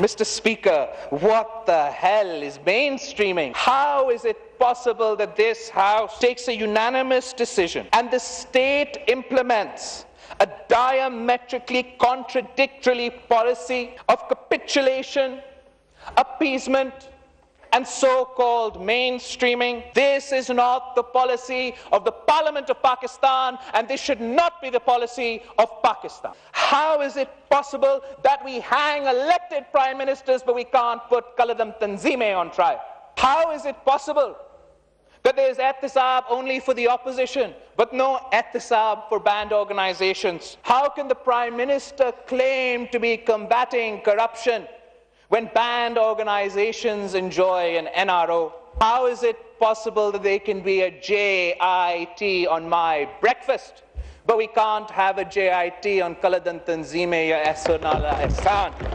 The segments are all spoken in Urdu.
Mr. Speaker, what the hell is mainstreaming? How is it possible that this House takes a unanimous decision and the state implements a diametrically contradictory policy of capitulation, appeasement, and so-called mainstreaming? This is not the policy of the Parliament of Pakistan, and this should not be the policy of Pakistan. How is it possible that we hang elected prime ministers but we can't put Kaladdam Tanzeemeh on trial? How is it possible that there is ehtisab only for the opposition but no ehtisab for banned organizations? How can the prime minister claim to be combating corruption when banned organizations enjoy an NRO? How is it possible that there can be a JIT on my breakfast, but we can't have a JIT on Kaladdam Tanzeemeh ya Ehsan ala Ehsan?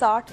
60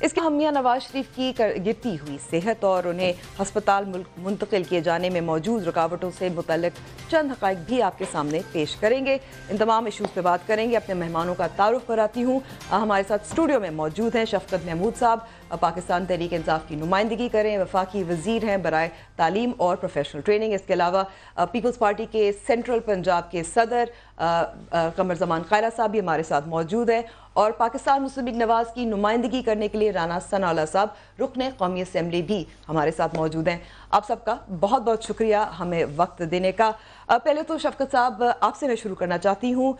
اس کے ہم میاں نواز شریف کی گرتی ہوئی صحت اور انہیں ہسپتال منتقل کیے جانے میں موجود رکاوٹوں سے متعلق چند حقائق بھی آپ کے سامنے پیش کریں گے. ان تمام ایشوز پہ بات کریں گے. اپنے مہمانوں کا تعارف کراتی ہوں. ہمارے ساتھ اسٹوڈیو میں موجود ہیں شفقت محمود صاحب, پاکستان تحریک انصاف کی نمائندگی کریں, وفاقی وزیر ہیں برائے تعلیم اور پروفیشنل ٹریننگ. اس کے علاوہ پیپلز پارٹی کے سینٹرل پنجاب کے صدر قمر زمان خیرہ صاحب بھی ہمارے ساتھ موجود ہیں, اور پاکستان مسلم لیگ نواز کی نمائندگی کرنے کے لیے رانا ثناءاللہ صاحب رکن قومی اسمبلی بھی ہمارے ساتھ موجود ہیں. آپ سب کا بہت بہت شکریہ ہمیں وقت دینے کا. پہلے تو شفقت صاحب آپ سے میں شروع کرنا چاہتی ہوں.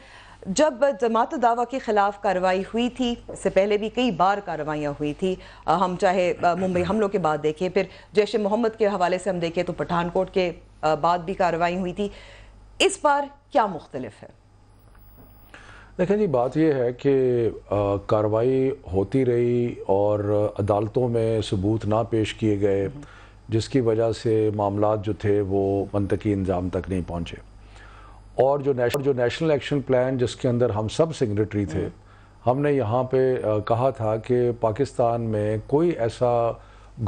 جب جماعت دعویٰ کے خلاف کارروائی ہوئی تھی, اس سے پہلے بھی کئی بار کارروائیاں ہوئی تھی, ہم چاہے ممبئی حملوں کے بعد دیکھیں, پھر جیش محمد کے حوالے سے ہم دیکھیں تو پٹھان کوٹ کے بعد بھی کارروائی ہوئی تھی, اس بار کیا مختلف ہے؟ دیکھیں جی, بات یہ ہے کہ کارروائی ہوتی رہی اور عدالتوں میں ثبوت نہ پیش کیے گئے, جس کی وجہ سے معاملات جو تھے وہ منطقی انجام تک نہیں پہنچے. اور جو نیشنل ایکشن پلان جس کے اندر ہم سب سگنیٹری تھے, ہم نے یہاں پہ کہا تھا کہ پاکستان میں کوئی ایسا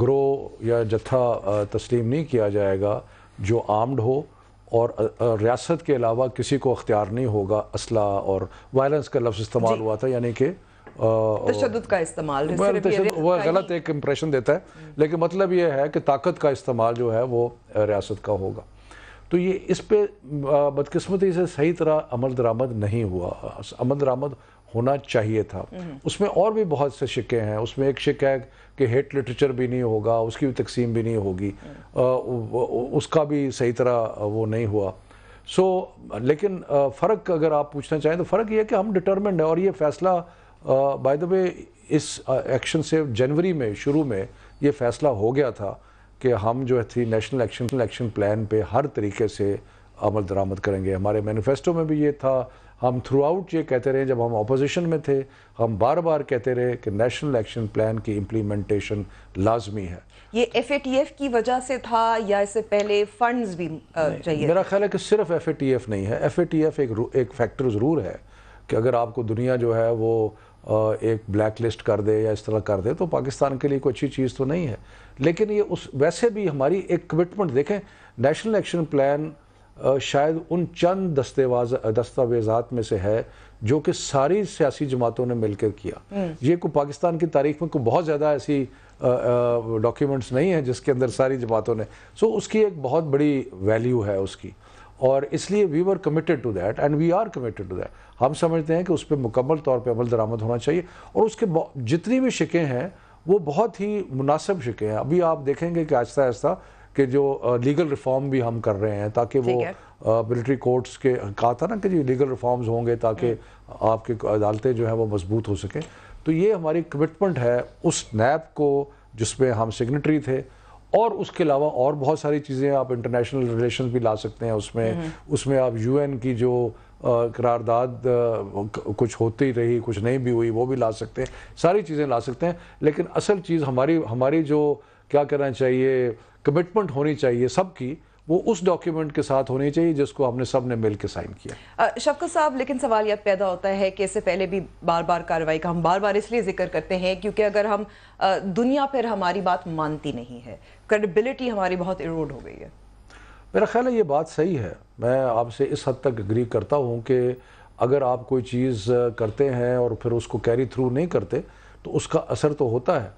گروہ یا جتھا تسلیم نہیں کیا جائے گا جو آرمڈ ہو, اور ریاست کے علاوہ کسی کو اختیار نہیں ہوگا اسلحہ, اور وائلنس کا لفظ استعمال ہوا تھا, یعنی کہ تشدد کا استعمال. وہ غلط ایک امپریشن دیتا ہے, لیکن مطلب یہ ہے کہ طاقت کا استعمال جو ہے وہ ریاست کا ہوگا. تو یہ اس پہ بدقسمتی سے صحیح طرح عمل درآمد نہیں ہوا. عمل درآمد ہونا چاہیے تھا. اس میں اور بھی بہت سے شکے ہیں. اس میں ایک شک ہے کہ ہیٹ لٹریچر بھی نہیں ہوگا, اس کی بھی تقسیم بھی نہیں ہوگی, اس کا بھی صحیح طرح وہ نہیں ہوا. لیکن فرق اگر آپ پوچھنا چاہیں تو فرق یہ ہے کہ ہم ڈٹرمنڈ ہیں, اور یہ فیصلہ by the way us action سے جنوری میں شروع میں یہ فیصلہ ہو گیا تھا کہ ہم جو تھی نیشنل ایکشن پلان پہ ہر طریقے سے عمل درآمد کریں گے. ہمارے مینیفیسٹو میں بھی یہ تھا. ہم تھرو آؤٹ یہ کہتے رہے, جب ہم اپوزیشن میں تھے ہم بار بار کہتے رہے کہ نیشنل ایکشن پلان کی امپلیمنٹیشن لازمی ہے. یہ FATF کی وجہ سے تھا یا اس سے پہلے فنڈز بھی چاہیے؟ میرا خیال ہے کہ صرف FATF نہیں ہے. FATF ایک فیکٹر ضرور ہے کہ اگر آپ کو دنیا جو ہے وہ ایک بلیک لسٹ کر دے یا اس طرح کر دے تو پاکستان کے لیے کوئی اچھی چیز تو نہیں ہے. لیکن یہ ویسے بھی ہماری ایک کمٹمنٹ, دیکھیں نیشنل ایکشن پلان شاید ان چند دستاویزات میں سے ہے جو کہ ساری سیاسی جماعتوں نے مل کر کیا. یہ کوئی پاکستان کی تاریخ میں کوئی بہت زیادہ ایسی ڈاکیومنٹس نہیں ہیں جس کے اندر ساری جماعتوں نے, اس کی ایک بہت بڑی ویلیو ہے اس کی, اور اس لیے we were committed to that and we are committed to that. ہم سمجھتے ہیں کہ اس پہ مکمل طور پہ عمل درآمد ہونا چاہیے, اور اس کے جتنی بھی شکیں ہیں وہ بہت ہی مناسب شکیں ہیں. ابھی آپ دیکھیں گے کہ آہستہ آہستہ کہ جو لیگل ریفارم بھی ہم کر رہے ہیں تاکہ وہ ملٹری کورٹس کے کہا تھا نا کہ جو لیگل ریفارمز ہوں گے تاکہ آپ کی عدالتیں جو ہیں وہ مضبوط ہو سکیں. تو یہ ہماری کمٹمنٹ ہے اس نیب کو جس میں ہم سگنیٹری تھے, اور اس کے علاوہ اور بہت ساری چیزیں آپ انٹرنیشنل ریلیشنز بھی لا سکتے ہیں. اس میں آپ UN کی جو قرارداد کچھ ہوتی رہی کچھ نہیں بھی ہوئی وہ بھی لا سکتے ہیں, ساری چیزیں لا سکتے ہیں. لیکن اصل چیز ہماری جو کیا کرنا چاہیے, کمٹمنٹ ہونی چاہیے سب کی, وہ اس ڈاکیومنٹ کے ساتھ ہونی چاہیے جس کو ہم نے سب نے مل کے سائن کیا. شفقت صاحب, لیکن سوال یہ پیدا ہوتا ہے کہ اس سے پہلے بھی بار بار کارروائی کا ہم بار بار اس لیے ذکر کرتے ہیں کیونکہ اگر ہم دنیا پھر ہماری بات مانتی نہیں ہے, کریڈیبلٹی ہماری بہت ایروڈ ہو گئی ہے. میرا خیال ہے یہ بات صحیح ہے. میں آپ سے اس حد تک اگری کرتا ہوں کہ اگر آپ کوئی چیز کرتے ہیں اور پھر اس کو کیری تھرو نہیں کرتے تو اس کا اثر تو ہوتا ہے.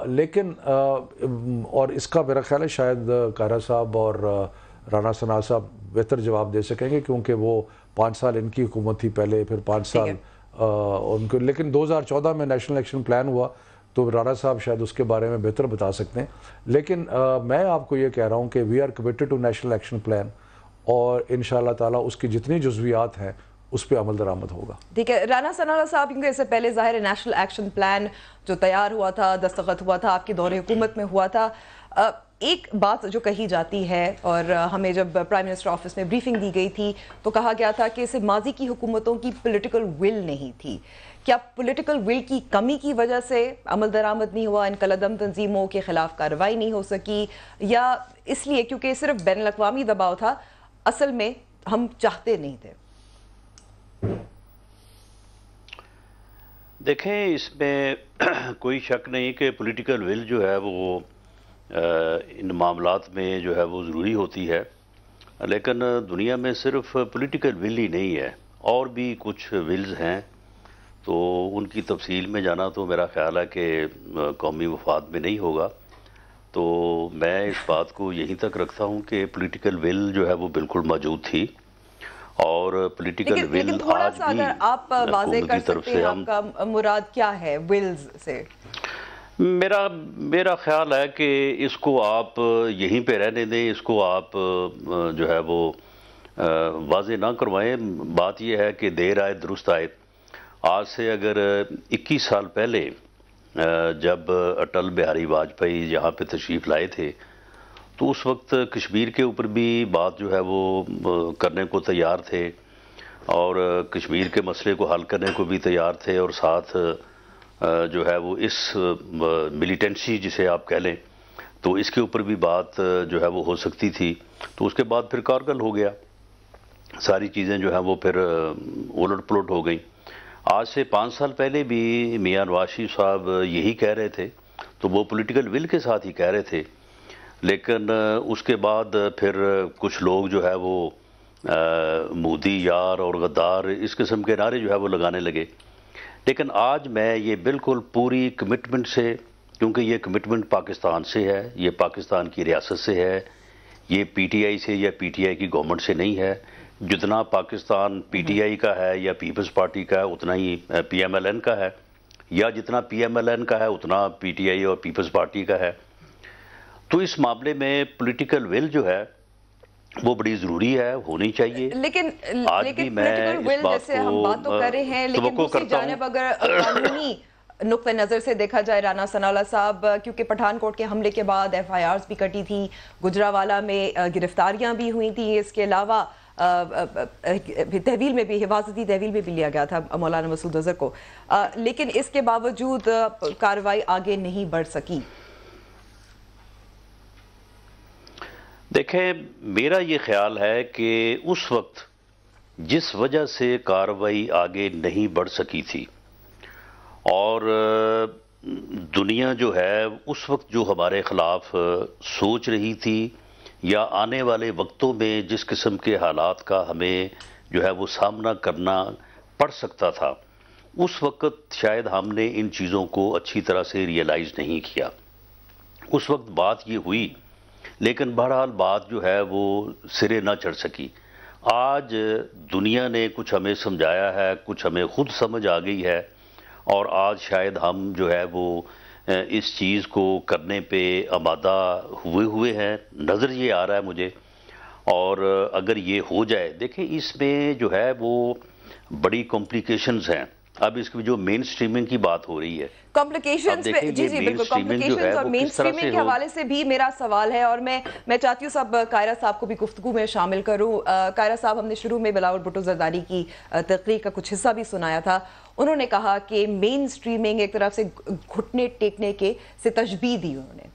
لیکن اور اس کا میرا خیال ہے شاید خیرہ صاحب اور رانا ثناءاللہ صاحب بہتر جواب دے سکیں گے, کیونکہ وہ 5 سال ان کی حکومت تھی پہلے, پھر 5 سال ان کو, لیکن 2014 میں نیشنل ایکشن پلان ہوا تو رانا صاحب شاید اس کے بارے میں بہتر بتا سکتے ہیں. لیکن میں آپ کو یہ کہہ رہا ہوں کہ we are committed to national action plan, اور انشاءاللہ تعالیٰ اس کی جتنی جزویات ہیں اس پہ عمل درآمد ہوگا. ٹھیک ہے رانا ثناءاللہ صاحب, کیونکہ اس سے پہلے ظاہر نیشنل ایکشن پلان جو تیار ہوا تھا, دستخط ہوا تھا, آپ کی دور حکومت میں ہوا تھا, ایک بات جو کہی جاتی ہے, اور ہمیں جب پرائم منسٹر آفس میں بریفنگ دی گئی تھی تو کہا گیا تھا کہ اسے ماضی کی حکومتوں کی پولیٹیکل ول نہیں تھی. کیا پولیٹیکل ول کی کمی کی وجہ سے عمل درآمد نہیں ہوا, ان کالعدم تنظیموں کے خلاف کارروائی نہیں ہو سکی, یا اس لیے کیونکہ صرف بین الاقوامی دباؤ تھا, اصل میں ہم چاہتے نہیں تھے؟ دیکھیں اس میں کوئی شک نہیں کہ پولیٹیکل ول جو ہے وہ ان معاملات میں جو ہے وہ ضروری ہوتی ہے، لیکن دنیا میں صرف پولیٹیکل ول ہی نہیں ہے، اور بھی کچھ ولز ہیں، تو ان کی تفصیل میں جانا تو میرا خیال ہے کہ قومی مفاد میں نہیں ہوگا. تو میں اس بات کو یہیں تک رکھتا ہوں کہ پولیٹیکل ول جو ہے وہ بالکل موجود تھی، اور پولیٹیکل ول لیکن تھوڑا آج سا بھی اگر آپ واضح کر سکتے ہیں آپ کا مراد کیا ہے ولز سے؟ میرا خیال ہے کہ اس کو آپ یہیں پہ رہنے دیں، اس کو آپ جو ہے وہ واضح نہ کروائیں. بات یہ ہے کہ دیر آئے درست آئے. آج سے اگر 21 سال پہلے جب اٹل بہاری واجپئی یہاں پہ تشریف لائے تھے تو اس وقت کشمیر کے اوپر بھی بات جو ہے وہ کرنے کو تیار تھے، اور کشمیر کے مسئلے کو حل کرنے کو بھی تیار تھے، اور ساتھ جو ہے وہ اس ملیٹنسی جسے آپ کہہ لیں تو اس کے اوپر بھی بات جو ہے وہ ہو سکتی تھی. تو اس کے بعد پھر کارگل ہو گیا، ساری چیزیں جو ہیں وہ پھر الٹ پلٹ ہو گئیں. آج سے 5 سال پہلے بھی میاں نواز شریف صاحب یہی کہہ رہے تھے، تو وہ پولیٹیکل ول کے ساتھ ہی کہہ رہے تھے، لیکن اس کے بعد پھر کچھ لوگ جو ہے وہ مودی یار اور غدار اس قسم کے نعرے جو ہے وہ لگانے لگے. لیکن آج میں یہ بالکل پوری کمٹمنٹ سے، کیونکہ یہ کمٹمنٹ پاکستان سے ہے، یہ پاکستان کی ریاست سے ہے، یہ پی ٹی آئی سے یا پی ٹی آئی کی گورنمنٹ سے نہیں ہے. جتنا پاکستان پی ٹی آئی کا ہے یا پیپلز پارٹی کا ہے اتنا ہی پی ایم ایل این کا ہے، یا جتنا پی ایم ایل این کا ہے اتنا پی ٹی آئی اور پیپلز پارٹی کا ہے. تو اس معاملے میں پولیٹیکل ول جو ہے وہ بڑی ضروری ہے، ہونی چاہیے. لیکن میں پولیٹیکل ول جیسے ہم بات تو کر رہے ہیں، لیکن دوسری جانب اگر قانونی نقطہ نظر سے دیکھا جائے رانا ثناءاللہ صاحب، کیونکہ پٹھان کوٹ کے حملے کے بعد ایف آئی آرز بھی کٹی تھی، گجرانوالہ میں گرفتاریاں بھی ہوئی تھیں، اس کے علاوہ تحویل میں بھی، حفاظتی تحویل میں بھی لیا گیا تھا مولانا مسعود اظہر کو، لیکن اس کے باوجود کارروائی آگے نہیں بڑھ سکی. دیکھیں میرا یہ خیال ہے کہ اس وقت جس وجہ سے کارروائی آگے نہیں بڑھ سکی تھی، اور دنیا جو ہے اس وقت جو ہمارے خلاف سوچ رہی تھی، یا آنے والے وقتوں میں جس قسم کے حالات کا ہمیں جو ہے وہ سامنا کرنا پڑ سکتا تھا، اس وقت شاید ہم نے ان چیزوں کو اچھی طرح سے ریئلائز نہیں کیا. اس وقت بات یہ ہوئی، لیکن بہرحال بات جو ہے وہ سرے نہ چڑھ سکی. آج دنیا نے کچھ ہمیں سمجھایا ہے، کچھ ہمیں خود سمجھ آ گئی ہے، اور آج شاید ہم جو ہے وہ اس چیز کو کرنے پہ آمادہ ہوئے ہیں، نظر یہ آ رہا ہے مجھے. اور اگر یہ ہو جائے، دیکھیں اس میں جو ہے وہ بڑی کمپلیکیشنز ہیں. اب اس کی جو مین سٹریمنگ کی بات ہو رہی ہے، کمپلیکیشنز پہ جی بالکل، کمپلیکیشنز اور مین سٹریمنگ کے حوالے سے بھی میرا سوال ہے، اور میں چاہتی ہوں سب قاہرہ صاحب کو بھی گفتگو میں شامل کروں. قاہرہ صاحب، ہم نے شروع میں بلاول بھٹو زرداری کی تقریر کا کچھ حصہ بھی سنایا تھا. انہوں نے کہا کہ مین سٹریمنگ ایک طرف سے گھٹنے ٹیکنے کے سے تشبیہ دی انہوں نے.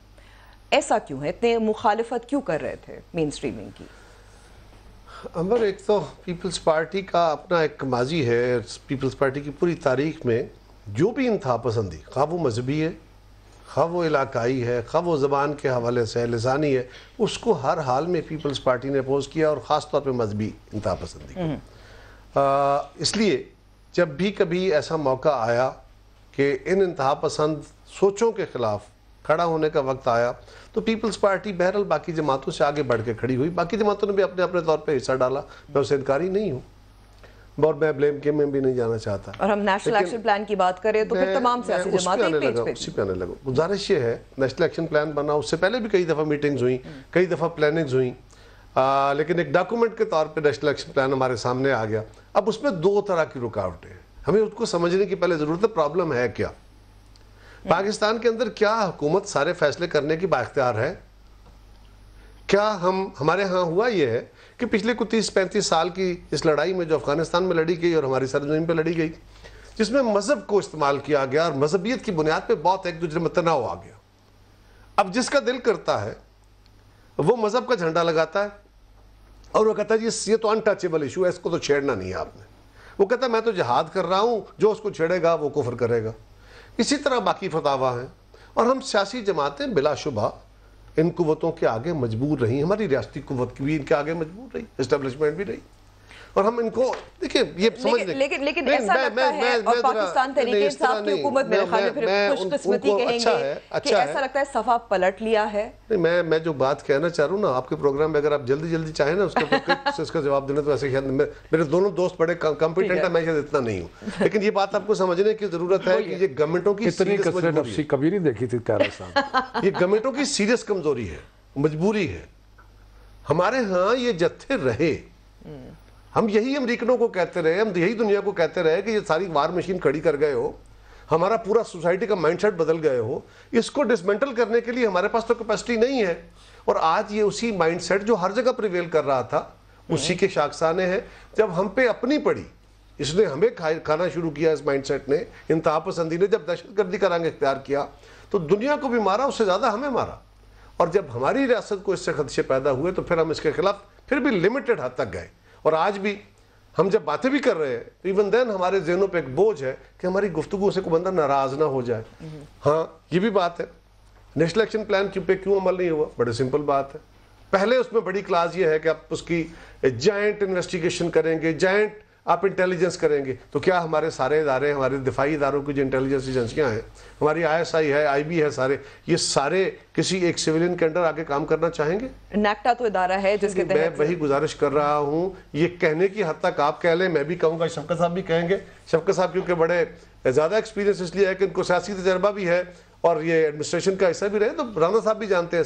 ایسا کیوں ہے؟ اتنے مخالفت کیوں کر رہے تھے مین سٹریمنگ کی؟ عمر، ایک تو پیپلز پارٹی کا اپنا ایک ماضی ہے. پیپلز پارٹی کی پوری تاریخ میں جو بھی انتہا پسندی، خواہ وہ مذہبی ہے، خواہ وہ علاقائی ہے، خواہ وہ زبان کے حوالے سے لسانی ہے، اس کو ہر حال میں پیپلز پارٹی نے اپوز کیا، اور خاص طور پہ مذہبی انتہا پسندی کو. اس لیے جب بھی کبھی ایسا موقع آیا کہ ان انتہا پسند سوچوں کے خلاف کھڑا ہونے کا وقت آیا، تو پیپلز پارٹی بہرحال باقی جماعتوں سے آگے بڑھ کے کھڑی ہوئی. باقی جماعتوں نے بھی اپنے اپنے طور پہ حصہ ڈالا، میں اسے انکاری نہیں ہوں، اور میں بلیم کے میں بھی نہیں جانا چاہتا. اور ہم نیشنل ایکشن پلان کی بات کریں تو پھر تمام سیاسی جماعتیں اسی پہ آنے لگا. گزارش یہ ہے، نیشنل ایکشن پلان بنا، اس سے پہلے بھی کئی دفعہ میٹنگز ہوئیں، کئی دفعہ پلاننگز ہوئیں، لیکن ایک ڈاکومنٹ کے طور پہ نیشنل ایکشن پلان ہمارے سامنے آ گیا. اب اس میں 2 طرح کی رکاوٹیں ہیں، ہمیں اس کو سمجھنے کی پہلے ضرورت ہے. پرابلم ہے کیا؟ پاکستان کے اندر کیا حکومت سارے فیصلے کرنے کی بااختیار ہے؟ کیا ہمارے ہاں ہوا یہ ہے کہ پچھلے کو 30-35 سال کی اس لڑائی میں جو افغانستان میں لڑی گئی اور ہماری سرزمین پہ لڑی گئی، جس میں مذہب کو استعمال کیا گیا اور مذہبیت کی بنیاد پہ بہت ایک دوسرے میں تناؤ آ گیا. اب جس کا دل کرتا ہے وہ مذہب کا جھنڈا لگاتا ہے، اور وہ کہتا ہے یہ تو انٹچیبل ایشو ہے، اس کو تو چھیڑنا نہیں ہے آپ نے. وہ کہتا ہے میں تو جہاد کر رہا ہوں، جو اس کو چھیڑے گا وہ کفر کرے گا. اسی طرح باقی فتاوا ہیں. اور ہم سیاسی جماعتیں بلا شبہ ان قوتوں کے آگے مجبور رہی. ہماری ریاستی قوت بھی ان کے آگے مجبور رہی، اسٹیبلشمنٹ بھی رہی. اور ہم ان کو دیکھیں یہ سمجھ لیں. لیکن ایسا لگتا ہے، اور پاکستان تحریک انصاف کی حکومت میرے خیال میں پھر خوش قسمتی کہیں گے کہ ایسا لگتا ہے صفحہ پلٹ لیا ہے. نہیں، میں جو بات کہنا چاہ رہا ہوں نا آپ کے پروگرام میں، اگر آپ جلدی چاہیں نا اس کا جواب دینا، تو ایسے شاید میرے دونوں دوست بڑے کمپیٹنٹ ہیں، میں شاید اتنا نہیں ہوں. لیکن یہ بات آپ کو سمجھنے کی ضرورت ہے کہ یہ گورنمنٹوں کی سیریس مجبوری ہے. کبھی نہیں دیکھی تھی کیرا صاحب. یہ گورنمنٹوں کی سیریس کمزوری ہے، مجبوری ہے. ہمارے ہاں یہ جتھے رہے، ہم یہی امریکنوں کو کہتے رہے، ہم یہی دنیا کو کہتے رہے کہ یہ ساری وار مشین کھڑی کر گئے ہو، ہمارا پورا سوسائٹی کا مائنڈ سیٹ بدل گئے ہو. اس کو ڈسمنٹل کرنے کے لیے ہمارے پاس تو کیپیسٹی نہیں ہے. اور آج یہ اسی مائنڈ سیٹ جو ہر جگہ پریویل کر رہا تھا، اسی کے شاخسانے ہیں. جب ہم پہ اپنی پڑی، اس نے ہمیں کھانا شروع کیا، اس مائنڈ سیٹ نے، انتہا پسندی نے جب دہشت گردی کا رنگ اختیار کیا تو دنیا کو بھی مارا، اس سے زیادہ ہمیں مارا. اور جب ہماری ریاست کو اس سے خدشے پیدا ہوئے تو پھر ہم اس کے خلاف پھر بھی لمیٹڈ حد تک گئے. اور آج بھی ہم جب باتیں بھی کر رہے ہیں تو ایون دین ہمارے ذہنوں پہ ایک بوجھ ہے کہ ہماری گفتگو سے کوئی بندہ ناراض نہ ہو جائے. ہاں یہ بھی بات ہے. نیشنل ایکشن پلان پہ کیوں عمل نہیں ہوا؟ بڑے سمپل بات ہے. پہلے اس میں بڑی کلاس یہ ہے کہ آپ اس کی جائنٹ انویسٹیگیشن کریں گے، جائنٹ آپ انٹیلیجنس کریں گے. تو کیا ہمارے سارے ادارے، ہمارے دفاعی اداروں کی جو انٹیلیجنس ایجنسیاں ہیں، ہماری ISI ہے، IB ہے، یہ سارے کسی ایک سویلین کے انڈر آگے کام کرنا چاہیں گے؟ نیکٹا تو ادارہ ہے جس کے تحت میں وہی گزارش کر رہا ہوں. یہ کہنے کی حد تک آپ کہہ لیں، میں بھی کہوں گا، شفقت صاحب بھی کہیں گے. شفقت صاحب کیونکہ بڑے زیادہ ایکسپیرینس اس لیے ہے کہ ان کو سیاسی تجربہ بھی ہے اور یہ ایڈمنسٹریشن کا حصہ بھی رہے، تو رانا صاحب بھی جانتے ہیں.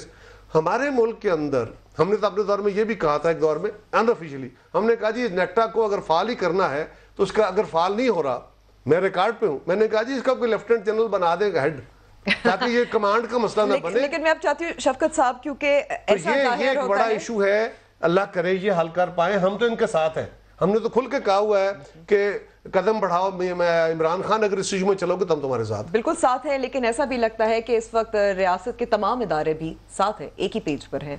ہمارے ملک کے اندر ہم نے تو اپنے دور میں یہ بھی کہا تھا، ایک دور میں انآفیشلی ہم نے کہا جی نیکٹا کو اگر فعال ہی کرنا ہے تو اس کا اگر فعال نہیں ہو رہا، میں ریکارڈ پہ ہوں، میں نے کہا جی اس کا کوئی لیفٹیننٹ جنرل بنا دے گا ہیڈ، تاکہ یہ کمانڈ کا مسئلہ نہ بنے. لیکن میں اب چاہتی ہوں شفقت صاحب، کیونکہ ایسا یہ ایک بڑا ایشو ہے، اللہ کرے یہ حل کر پائیں. ہم تو ان کے ساتھ ہیں، ہم نے تو کھل کے کہا ہوا ہے کہ قدم بڑھاؤ، عمران خان اگر اس ایشو میں چلو گے تو ہم تمہارے ساتھ بالکل ساتھ ہیں. لیکن ایسا بھی لگتا ہے کہ اس وقت ریاست کے تمام ادارے بھی ساتھ ہیں، ایک ہی پیج پر ہیں.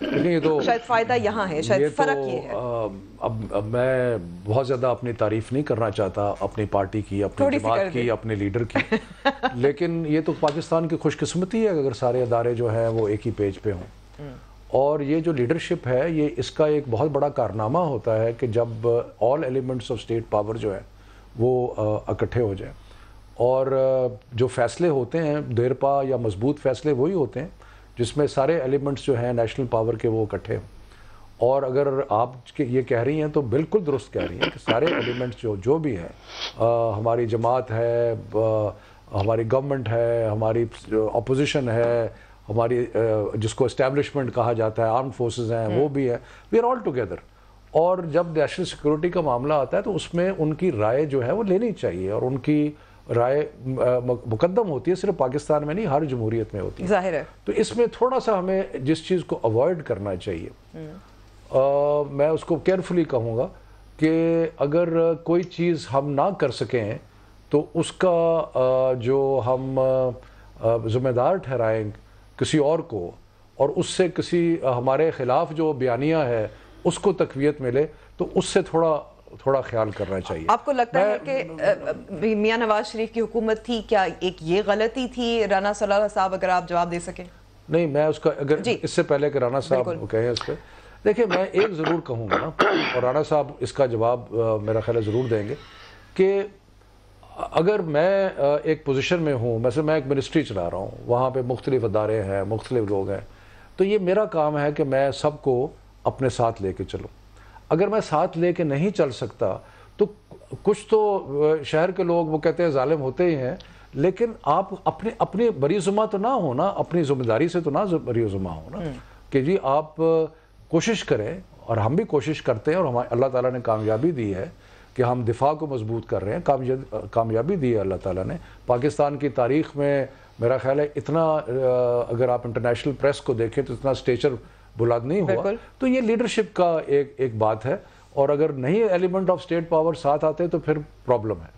شاید فائدہ یہاں ہے، شاید فرق یہ ہے. اب میں بہت زیادہ اپنی تعریف نہیں کرنا چاہتا اپنی پارٹی کی، اپنی جماعت کی، اپنے لیڈر کی، لیکن یہ تو پاکستان کی خوش قسمتی ہے اگر سارے ادارے جو ہیں وہ ایک ہی پیج پہ ہوں. اور یہ جو لیڈرشپ ہے، یہ اس کا ایک بہت بڑا کارنامہ ہوتا ہے کہ جب all elements of state power جو ہے وہ اکٹھے ہو جائیں، اور جو فیصلے ہوتے ہیں دیرپا یا مضبوط فیصلے وہی ہوتے ہیں جس میں سارے ایلیمنٹس جو ہیں نیشنل پاور کے وہ اکٹھے ہوں. اور اگر آپ یہ کہہ رہی ہیں تو بالکل درست کہہ رہی ہیں کہ سارے ایلیمنٹس جو بھی ہیں، ہماری جماعت ہے، ہماری گورنمنٹ ہے، ہماری اپوزیشن ہے، ہماری جس کو اسٹیبلشمنٹ کہا جاتا ہے، آرمڈ فورسز ہیں، وہ بھی ہے، وی آر آل ٹوگیدر. اور جب نیشنل سیکورٹی کا معاملہ آتا ہے تو اس میں ان کی رائے جو ہے وہ لینی چاہیے، اور ان کی رائے مقدم ہوتی ہے، صرف پاکستان میں نہیں، ہر جمہوریت میں ہوتی ہے. ظاہر ہے. تو اس میں تھوڑا سا ہمیں جس چیز کو اوائڈ کرنا چاہیے، میں اس کو کیئرفلی کہوں گا کہ اگر کوئی چیز ہم نہ کر سکیں تو اس کا جو ہم ذمہ دار ٹھہرائیں کسی اور کو، اور اس سے کسی ہمارے خلاف جو بیانیہ ہے اس کو تقویت ملے، تو اس سے تھوڑا خیال کرنا چاہیے. آپ کو لگتا ہے کہ میاں نواز شریف کی حکومت تھی، کیا ایک یہ غلطی تھی؟ رانا صلی اللہ صاحب اگر آپ جواب دے سکیں. نہیں، میں اس کا اگر اس سے پہلے کہ رانا صاحب کہیں اس پہ، دیکھیں میں ایک ضرور کہوں گا نا، اور رانا صاحب اس کا جواب میرا خیال ہے ضرور دیں گے، کہ اگر میں ایک پوزیشن میں ہوں، مثلا میں ایک منسٹری چلا رہا ہوں، وہاں پہ مختلف ادارے ہیں، مختلف لوگ ہیں، تو یہ میرا کام ہے کہ میں سب کو اپنے ساتھ لے کے چلوں. اگر میں ساتھ لے کے نہیں چل سکتا تو کچھ تو شہر کے لوگ وہ کہتے ہیں ظالم ہوتے ہی ہیں، لیکن آپ اپنی بری ذمہ تو نہ ہونا، اپنی ذمہ داری سے تو نہ بری ذمہ ہونا، کہ جی آپ کوشش کریں، اور ہم بھی کوشش کرتے ہیں، اور ہمیں اللہ تعالیٰ نے کامیابی دی ہے کہ ہم دفاع کو مضبوط کر رہے ہیں. کامیابی دی ہے اللہ تعالیٰ نے. پاکستان کی تاریخ میں میرا خیال ہے اتنا، اگر آپ انٹرنیشنل پریس کو دیکھیں تو اتنا اسٹیچر بلند نہیں ہوا. تو یہ لیڈرشپ کا ایک بات ہے، اور اگر نہیں ایلیمنٹ آف اسٹیٹ پاور ساتھ آتے تو پھر پرابلم ہے.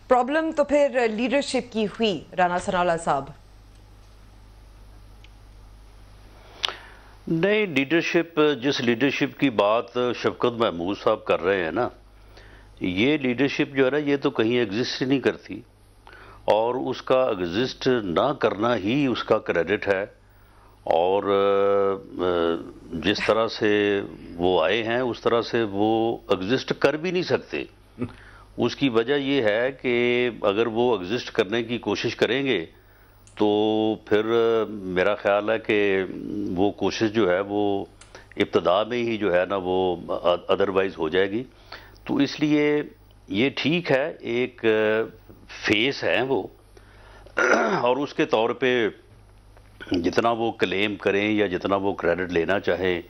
پرابلم تو پھر لیڈرشپ کی ہوئی. رانا ثناءاللہ صاحب. نہیں، لیڈرشپ، جس لیڈرشپ کی بات شفقت محمود صاحب کر رہے ہیں نا، یہ لیڈرشپ جو ہے نا یہ تو کہیں ایگزسٹ نہیں کرتی، اور اس کا ایگزسٹ نہ کرنا ہی اس کا کریڈٹ ہے، اور جس طرح سے وہ آئے ہیں اس طرح سے وہ ایگزسٹ کر بھی نہیں سکتے۔ اس کی وجہ یہ ہے کہ اگر وہ ایگزسٹ کرنے کی کوشش کریں گے تو پھر میرا خیال ہے کہ وہ کوشش جو ہے وہ ابتدا میں ہی جو ہے نا وہ ادروائز ہو جائے گی۔ تو اس لیے یہ ٹھیک ہے، ایک فیس ہے وہ، اور اس کے طور پہ جتنا وہ کلیم کریں یا جتنا وہ کریڈٹ لینا چاہیں،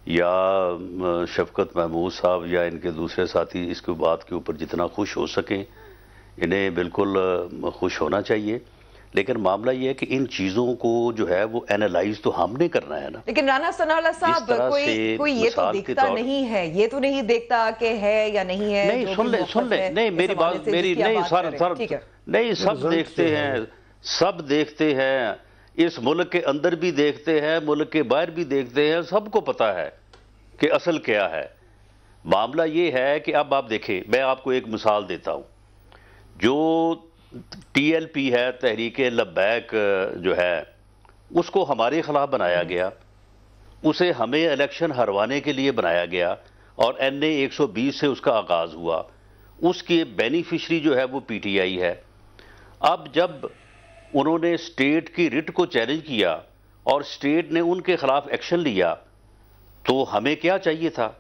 یا شفقت محمود صاحب یا ان کے دوسرے ساتھی اس کے بات کے اوپر جتنا خوش ہو سکیں، انہیں بالکل خوش ہونا چاہیے، لیکن معاملہ یہ ہے کہ ان چیزوں کو جو ہے وہ اینالائز تو ہم نے کرنا ہے نا۔ لیکن رانا ثناء اللہ صاحب کوئی یہ تو دیکھتا نہیں ہے، یہ تو نہیں دیکھتا کہ ہے یا نہیں ہے۔ نہیں سن لیں، نہیں میری بات نہیں سر نہیں، سب دیکھتے ہیں، سب دیکھتے ہیں، اس ملک کے اندر بھی دیکھتے ہیں، ملک کے باہر بھی دیکھتے ہیں، سب کو پتا ہے کہ اصل کیا ہے۔ معاملہ یہ ہے کہ اب آپ دیکھیں، میں آپ کو ایک مثال دیتا ہوں، جو ٹی ایل پی ہے، تحریک لبیک جو ہے، اس کو ہمارے خلاف بنایا گیا، اسے ہمیں الیکشن ہروانے کے لیے بنایا گیا، اور این اے 120 سے اس کا آغاز ہوا، اس کے بینیفیشری جو ہے وہ پی ٹی آئی ہے۔ اب جب انہوں نے اسٹیٹ کی رٹ کو چیلنج کیا اور اسٹیٹ نے ان کے خلاف ایکشن لیا، تو ہمیں کیا چاہیے تھا؟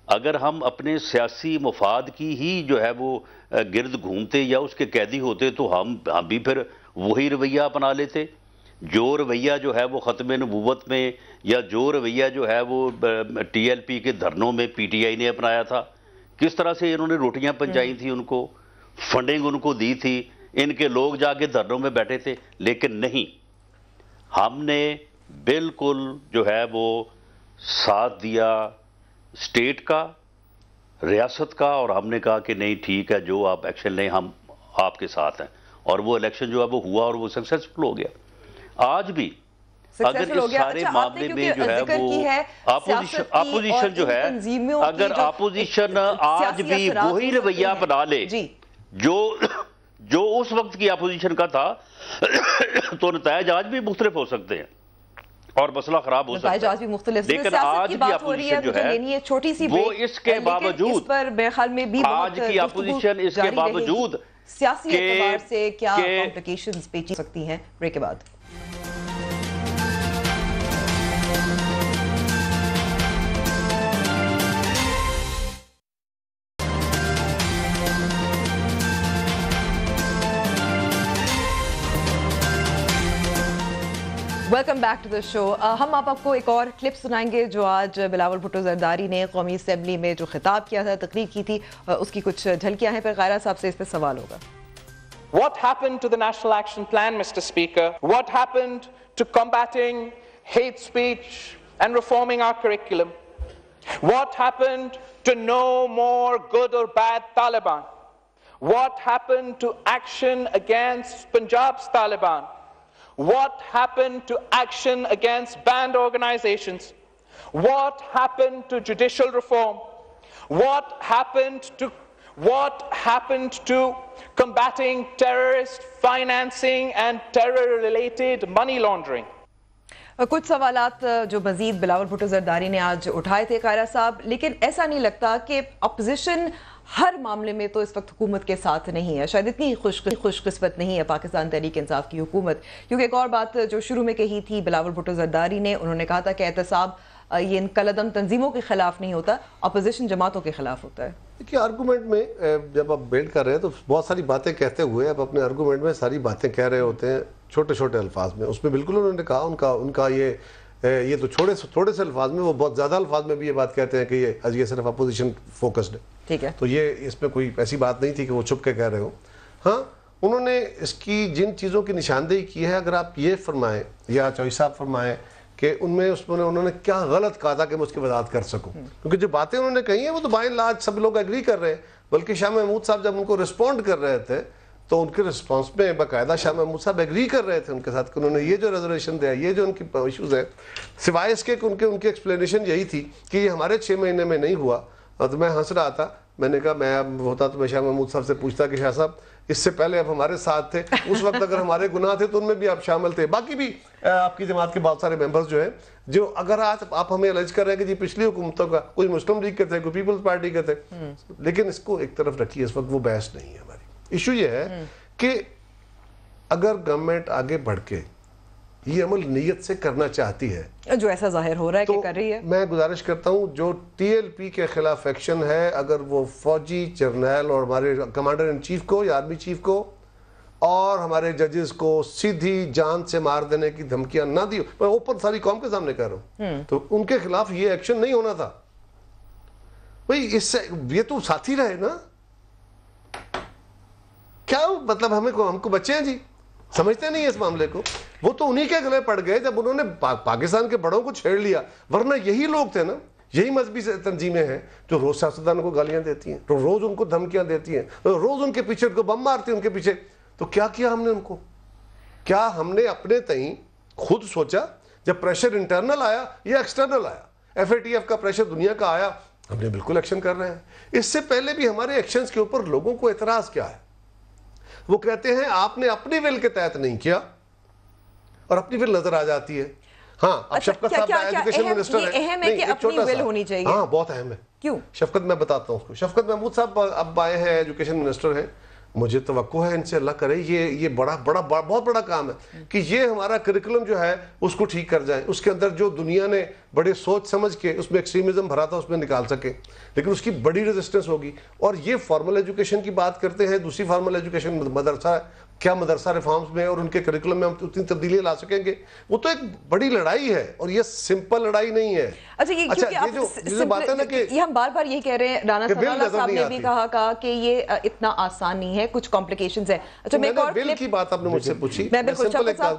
اگر ہم اپنے سیاسی مفاد کی ہی جو ہے وہ گرد گھومتے یا اس کے قیدی ہوتے تو ہم بھی پھر وہی رویہ اپنا لیتے، جو رویہ جو ہے وہ ختم نبوت میں، یا جو رویہ جو ہے وہ ٹی ایل پی کے دھرنوں میں پی ٹی آئی نے اپنایا تھا۔ کس طرح سے انہوں نے روٹیاں پہنچائی تھیں، ان کو فنڈنگ ان کو دی تھی، ان کے لوگ جا کے دھرنوں میں بیٹھے تھے، لیکن نہیں، ہم نے بالکل جو ہے وہ ساتھ دیا اسٹیٹ کا، ریاست کا، اور ہم نے کہا کہ نہیں ٹھیک ہے، جو آپ ایکشن لیں ہم آپ کے ساتھ ہیں، اور وہ الیکشن جو ہے وہ ہوا اور وہ سکسیسفل ہو گیا۔ آج بھی اگر اس سارے معاملے میں جو ہے وہ اپوزیشن جو ہے، اگر اپوزیشن آج بھی وہی رویہ اپنا لے جو اس وقت کی اپوزیشن کا تھا، تو نتائج آج بھی مختلف ہو سکتے ہیں اور مسئلہ خراب ہو سکتا ہے، لیکن آج کی اپوزیشن جو ہے وہ اس کے باوجود، آج کی اپوزیشن اس کے باوجود سیاسی اعتبار سے کیا کمپلیکیشنز پیچی سکتی ہیں، بریک کے بعد۔ ویلکم بیک ٹو دا شو۔ ہم آپ کو ایک اور کلپ سنائیں گے جو آج بلاول بھٹو زرداری نے قومی اسمبلی میں جو خطاب کیا تھا، تقریر کی تھی، اس کی کچھ جھلکیاں ہیں، پھر غائرہ صاحب سے اس پہ سوال ہوگا۔ What happened to the National Action Plan, Mr. Speaker? What happened to combating hate speech and reforming our curriculum? What happened to no more good or bad Taliban? What happened to action against Punjab's Taliban? What happened to action against banned organizations? What happened to judicial reform? What happened to combating terrorist financing and terror-related money laundering? کچھ سوالات جو مزید بلاول بھٹو زرداری نے آج اٹھائے تھے قائرہ صاحب، لیکن ایسا نہیں لگتا کہ اپوزیشن ہر معاملے میں تو اس وقت حکومت کے ساتھ نہیں ہے، شاید اتنی خوش قسمت نہیں ہے پاکستان تحریک انصاف کی حکومت، کیونکہ ایک اور بات جو شروع میں کہی تھی بلاول بھٹو زرداری نے، انہوں نے کہا تھا کہ احتساب یہ ان کالعدم تنظیموں کے خلاف نہیں ہوتا، اپوزیشن جماعتوں کے خلاف ہوتا ہے۔ دیکھیے آرگومنٹ میں جب آپ بیلڈ کر رہے ہیں تو بہت ساری باتیں کہتے ہوئے آپ اپنے آرگومنٹ میں ساری باتیں کہہ رہے ہوتے ہیں چھوٹے چھوٹے الفاظ میں، اس میں بالکل انہوں نے کہا ان کا یہ تو چھوٹے سے الفاظ میں، وہ بہت زیادہ الفاظ میں بھی یہ بات کہتے ہیں کہ یہ صرف اپوزیشن فوکسڈ ہے، ٹھیک ہے، تو یہ اس میں کوئی ایسی بات نہیں تھی کہ وہ چھپ کے کہہ رہے ہوں۔ ہاں انہوں نے اس کی جن چیزوں کی نشاندہی کی ہے، اگر آپ یہ فرمائیں یا چوہی صاحب فرمائیں کہ انہوں نے کیا غلط کہا تھا کہ میں اس کی وضاحت کر سکوں، کیونکہ جو باتیں انہوں نے کہی ہیں وہ تو بائی اینڈ لارج سب لوگ ایگری کر رہے ہیں، بلکہ شاہ محمود صاحب جب ان کو رسپونڈ کر رہے تھے تو ان کے رسپانس میں باقاعدہ شاہ محمود صاحب ایگری کر رہے تھے ان کے ساتھ کہ انہوں نے یہ جو ریزرویشن دیا، یہ جو ان کی ایشوز ہیں، سوائے اس کے کہ ان کی ایکسپلینیشن یہی تھی کہ یہ ہمارے 6 مہینے میں نہیں ہوا، تو میں ہنس رہا تھا، میں نے کہا میں اب ہوتا تو میں شاہ محمود صاحب سے پوچھتا کہ شاہ صاحب اس سے پہلے آپ ہمارے ساتھ تھے, اس وقت اگر ہمارے گناہ تھے تو ان میں بھی آپ شامل تھے. باقی بھی آپ کی جماعت کے بہت سارے ممبرز جو ہیں, جو اگر آج آپ ہمیں الج کر رہے ہیں کہ جی پچھلی حکومتوں کا کوئی مسلم لیگ کے تھے, کوئی پیپلز پارٹی کے تھے, لیکن اس کو ایک طرف رکھیے, اس وقت وہ بحث نہیں ہے. ہماری ایشو یہ ہے کہ اگر گورنمنٹ آگے بڑھ کے یہ عمل نیت سے کرنا چاہتی ہے, جو ایسا ظاہر ہو رہا ہے کہ کر رہی ہے, میں گزارش کرتا ہوں جو ٹی ایل پی کے خلاف ایکشن ہے, اگر وہ فوجی جرنیل اور ہمارے کمانڈر ان چیف کو یا آرمی چیف کو اور ہمارے ججز کو سیدھی جان سے مار دینے کی دھمکیاں نہ دی, میں اوپن ساری قوم کے سامنے کہہ رہا ہوں, تو ان کے خلاف یہ ایکشن نہیں ہونا تھا بھئی. اس سے یہ تو ساتھی رہے نا, کیا مطلب ہم کو بچے ہیں جی, سمجھتے نہیں اس معاملے کو. وہ تو انہی کے گلے پڑ گئے جب انہوں نے پاکستان کے بڑوں کو چھیڑ لیا, ورنہ یہی لوگ تھے نا, یہی مذہبی تنظیمیں ہیں جو روز سیاستدانوں کو گالیاں دیتی ہیں, روز ان کو دھمکیاں دیتی ہیں, روز ان کے پیچھے ان کو بم مارتی ہیں ان کے پیچھے. تو کیا کیا ہم نے ان کو, کیا ہم نے اپنے تئیں خود سوچا جب پریشر انٹرنل آیا یا ایکسٹرنل آیا, FATF کا پریشر دنیا کا آیا, ہم نے بالکل ایکشن کر رہے ہیں. اس سے پہلے بھی ہمارے ایکشنز کے اوپر لوگوں کو اعتراض کیا ہے, وہ کہتے ہیں آپ نے اپنی ول کے تحت نہیں کیا, اور اپنی ول نظر آ جاتی ہے. ہاں اب شفقت صاحب ایجوکیشن منسٹر ہیں, اہم ہے کہ اپنی ول ہونی چاہیے. ہاں بہت اہم ہے. کیوں شفقت, میں بتاتا ہوں اس کو. شفقت محمود صاحب اب آئے ہیں, ایجوکیشن منسٹر ہیں. مجھے توقع ہے ان سے, اللہ کرے یہ بہت بڑا کام ہے کہ یہ ہمارا کریکولم جو ہے اس کو ٹھیک کر جائیں, اس کے اندر جو دنیا نے بڑے سوچ سمجھ کے اس میں ایکسٹریمزم بھرا تھا اس میں نکال سکے, لیکن اس کی بڑی ریزسٹنس ہوگی. اور یہ فارمل ایجوکیشن کی بات کرتے ہیں, دوسری فارمل ایجوکیشن مدرسہ, کیا مدرسہ ریفارمز میں اور ان کے کریکولم میں ہم اتنی تبدیلیاں لا سکیں گے؟ وہ تو ایک بڑی لڑائی ہے, اور یہ سمپل لڑائی نہیں ہے. اچھا یہ جو بات ہے نا کہ یہ ہم بار بار یہ کہہ رہے ہیں, رانا صاحب نے بھی کہا کہ یہ اتنا آسان نہیں ہے, کچھ کمپلیکیشنز ہیں. اچھا میں ایک اور بل کی بات آپ نے مجھ سے پوچھی, میں بالکل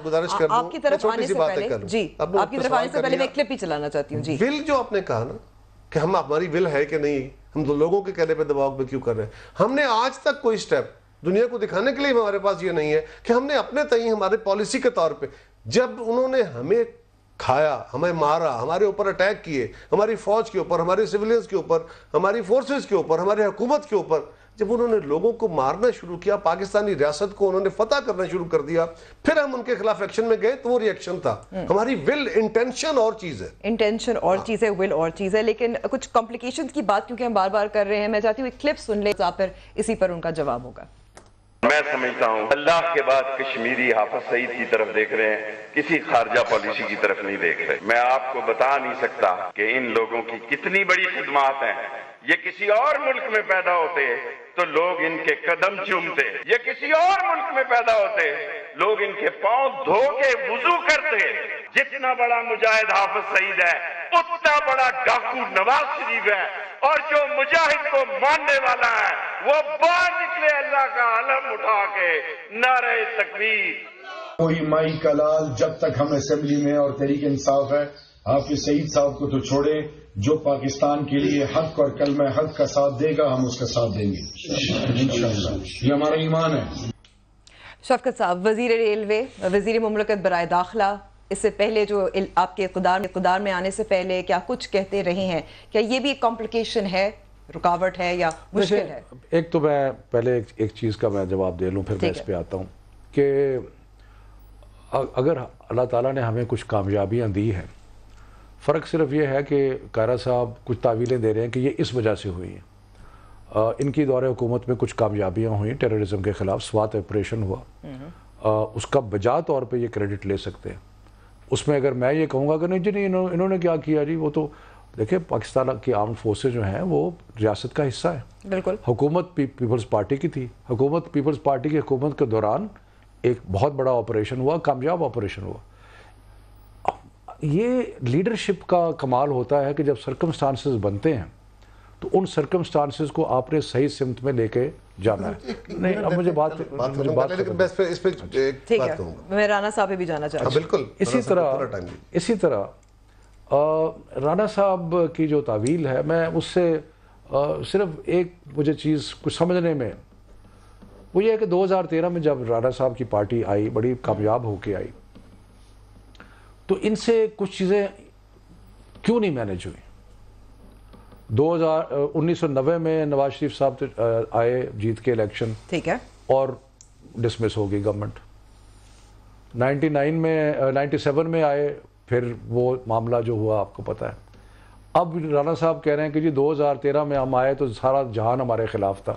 گزارش کر دوں آپ کی طرف آنے سے پہلے, جی آپ کی طرف آنے سے پہلے میں ایک کلپ ہی چلانا چاہتی ہوں. جی ول جو آپ نے کہا نا کہ ہم ہماری ول ہے کہ نہیں, ہم لوگوں کے کہنے پہ دباؤ پہ کیوں کر رہے ہیں, ہم نے آج تک کوئی سٹیپ دنیا کو دکھانے کے لیے ہمارے پاس یہ نہیں ہے کہ ہم نے اپنے تئیں ہمارے پالیسی کے طور پہ, جب انہوں نے ہمیں کھایا, ہمیں مارا, ہمارے اوپر اٹیک کیے, ہماری فوج کے اوپر, ہمارے سیولینز کے اوپر, ہماری فورسز کے اوپر, ہماری حکومت کے اوپر, جب انہوں نے لوگوں کو مارنا شروع کیا, پاکستانی ریاست کو انہوں نے فتح کرنا شروع کر دیا, پھر ہم ان کے خلاف ایکشن میں گئے, تو وہ ری ایکشن تھا. ہماری ول انٹینشن اور چیز ہے, انٹینشن اور چیز ہے, ول اور چیز ہے. لیکن کچھ کمپلیکیشنز کی بات کیونکہ ہم بار بار کر رہے ہیں, میں چاہتی ہوں ایک کلپ سن لیں, آپ پھر اسی پر ان کا جواب ہوگا. میں سمجھتا ہوں اللہ کے بعد کشمیری حافظ سعید کی طرف دیکھ رہے ہیں, کسی خارجہ پالیسی کی طرف نہیں دیکھ رہے. میں آپ کو بتا نہیں سکتا کہ ان لوگوں کی کتنی بڑی خدمات ہیں. یہ کسی اور ملک میں پیدا ہوتے تو لوگ ان کے قدم چومتے, یہ کسی اور ملک میں پیدا ہوتے لوگ ان کے پاؤں دھو کے وضو کرتے. جتنا بڑا مجاہد حافظ سعید ہے اتنا بڑا ڈاکو نواز شریف ہے, اور جو مجاہد کو ماننے والا ہے وہ باہر نکلے اللہ کا علم اٹھا کے نعرہ تکبیر. کوئی مائی کا لال جب تک ہم اسمبلی میں اور تحریک انصاف ہے, حافظ سعید صاحب کو تو چھوڑے, جو پاکستان کے لیے حق اور کلمہ حق کا ساتھ دے گا ہم اس کا ساتھ دیں گے انشاءاللہ, یہ ہمارا ایمان ہے. شفقت صاحب, وزیر ریلوے, وزیر مملکت برائے داخلہ, اس سے پہلے جو آپ کے اقتدار میں آنے سے پہلے کیا کچھ کہتے رہے ہیں, کیا یہ بھی ایک کمپلیکیشن ہے, رکاوٹ ہے یا مشکل ہے؟ ایک تو میں پہلے ایک چیز کا میں جواب دے لوں, پھر میں اس پہ آتا ہوں کہ اگر اللہ تعالیٰ نے ہمیں کچھ کامیابیاں دی ہیں, فرق صرف یہ ہے کہ کائرہ صاحب کچھ تعویلیں دے رہے ہیں کہ یہ اس وجہ سے ہوئی ہیں. ان کی دور حکومت میں کچھ کامیابیاں ہوئیں, ٹیررزم کے خلاف سوات آپریشن ہوا, اس کا بجا طور پہ یہ کریڈٹ لے سکتے ہیں. اس میں اگر میں یہ کہوں گا کہ نہیں جی نہیں انہوں نے کیا کیا جی, وہ تو دیکھیں پاکستان کی آرمڈ فورسز جو ہیں وہ ریاست کا حصہ ہے. بالکل, حکومت پیپلز پارٹی کی تھی, پیپلز پارٹی کی حکومت کے دوران ایک بہت بڑا آپریشن ہوا, کامیاب آپریشن ہوا. یہ لیڈرشپ کا کمال ہوتا ہے کہ جب سرکمسٹانسز بنتے ہیں تو ان سرکمسٹانسز کو آپ نے صحیح سمت میں لے کے جانا ہے. نہیں اب مجھے بات ٹھیک ہے, میں رانا صاحب پہ بھی جانا چاہتا ہوں. بالکل, اسی طرح رانا صاحب کی جو تعویل ہے, میں اس سے صرف ایک مجھے چیز کچھ سمجھنے میں, وہ یہ ہے کہ 2013 میں جب رانا صاحب کی پارٹی آئی, بڑی کامیاب ہو کے آئی, تو ان سے کچھ چیزیں کیوں نہیں مینیج ہوئی. 1990 میں نواز شریف صاحب آئے جیت کے الیکشن, ٹھیک ہے, اور ڈسمس ہو گئی گورنمنٹ. 97 میں آئے, پھر وہ معاملہ جو ہوا آپ کو پتہ ہے. اب رانا صاحب کہہ رہے ہیں کہ جی 2013 میں ہم آئے تو سارا جہان ہمارے خلاف تھا,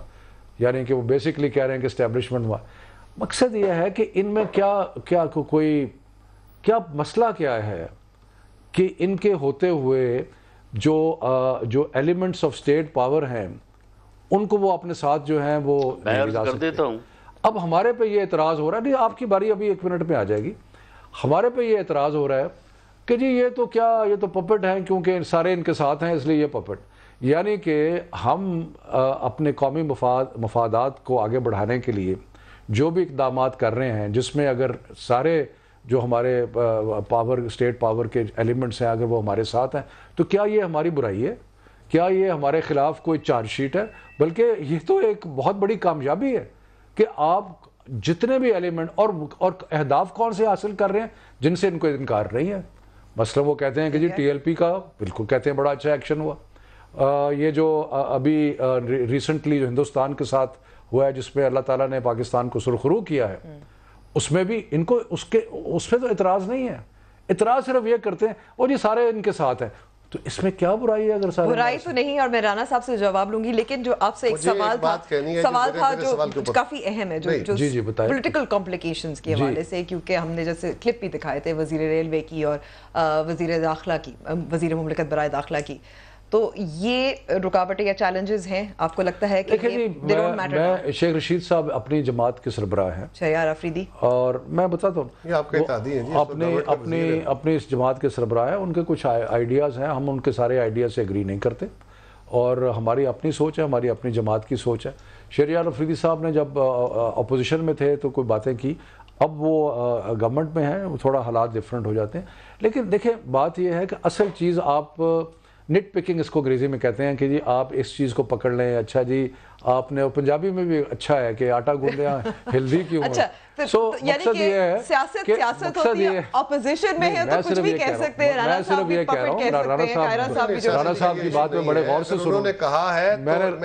یعنی کہ وہ بیسکلی کہہ رہے ہیں کہ اسٹیبلشمنٹ ہوا. مقصد یہ ہے کہ ان میں کیا مسئلہ کیا ہے کہ ان کے ہوتے ہوئے جو ایلیمنٹس آف اسٹیٹ پاور ہیں ان کو وہ اپنے ساتھ جو ہیں وہ میں عرض کر دیتا ہوں. اب ہمارے پہ یہ اعتراض ہو رہا ہے, نہیں آپ کی باری ابھی 1 منٹ میں آ جائے گی. ہمارے پہ یہ اعتراض ہو رہا ہے کہ جی یہ تو پپٹ ہیں, کیونکہ سارے ان کے ساتھ ہیں اس لیے یہ پپٹ. یعنی کہ ہم اپنے قومی مفادات کو آگے بڑھانے کے لیے جو بھی اقدامات کر رہے ہیں, جس میں اگر سارے جو ہمارے اسٹیٹ پاور کے ایلیمنٹس ہیں اگر وہ ہمارے ساتھ ہیں, تو کیا یہ ہماری برائی ہے؟ کیا یہ ہمارے خلاف کوئی چارج شیٹ ہے؟ بلکہ یہ تو ایک بہت بڑی کامیابی ہے کہ آپ جتنے بھی ایلیمنٹ اور اہداف کون سے حاصل کر رہے ہیں جن سے ان کو انکار نہیں ہے. مثلا وہ کہتے ہیں کہ جی ٹی ایل پی کا بالکل کہتے ہیں بڑا اچھا ایکشن ہوا. یہ جو ابھی ریسنٹلی جو ہندوستان کے ساتھ ہوا ہے جس میں اللہ تعالیٰ نے پاکستان کو سرخرو کیا ہے, اس میں بھی ان کو اس پہ تو اعتراض نہیں ہے. اعتراض صرف یہ کرتے ہیں اور یہ سارے ان کے ساتھ ہیں, تو اس میں کیا برائی ہے؟ اگر سارے برائی تو نہیں, اور میں رانا صاحب سے جواب لوں گی, لیکن جو آپ سے ایک سوال تھا جو کافی اہم ہے, جو پولیٹیکل کمپلیکیشنز کے حوالے سے, کیونکہ ہم نے جیسے کلپ بھی دکھائے تھے وزیر ریلوے کی اور وزیر داخلہ کی, وزیر مملکت برائے داخلہ کی, تو یہ رکاوٹیں یا چیلنجز ہیں آپ کو لگتا ہے کہ میں شیخ رشید صاحب اپنی جماعت کے سربراہ ہیں, شہریار آفریدی, اور میں بتاتا ہوں اپنی اس جماعت کے سربراہ ہیں, ان کے کچھ آئیڈیاز ہیں, ہم ان کے سارے آئیڈیاز سے ایگری نہیں کرتے, اور ہماری اپنی سوچ ہے, ہماری اپنی جماعت کی سوچ ہے. شہریار آفریدی صاحب نے جب اپوزیشن میں تھے تو کوئی باتیں کی, اب وہ گورنمنٹ میں ہیں, تھوڑا حالات ڈیفرنٹ ہو جاتے ہیں. لیکن دیکھیں بات یہ ہے کہ اصل چیز آپ نٹ پکنگ اس کو انگریزی میں کہتے ہیں کہ جی آپ اس چیز کو پکڑ لیں, اچھا جی آپ نے, پنجابی میں بھی اچھا ہے کہ آٹا گوندیا ہلدی کیوں ہے. مقصد یہ ہے سیاست ہوتی ہے, اپوزیشن میں ہے تو کچھ بھی کہہ سکتے ہیں. میں صرف یہ کہہ رہا ہوں, رانا صاحب کی بات میں بڑے غور سے سنوں, کہا ہے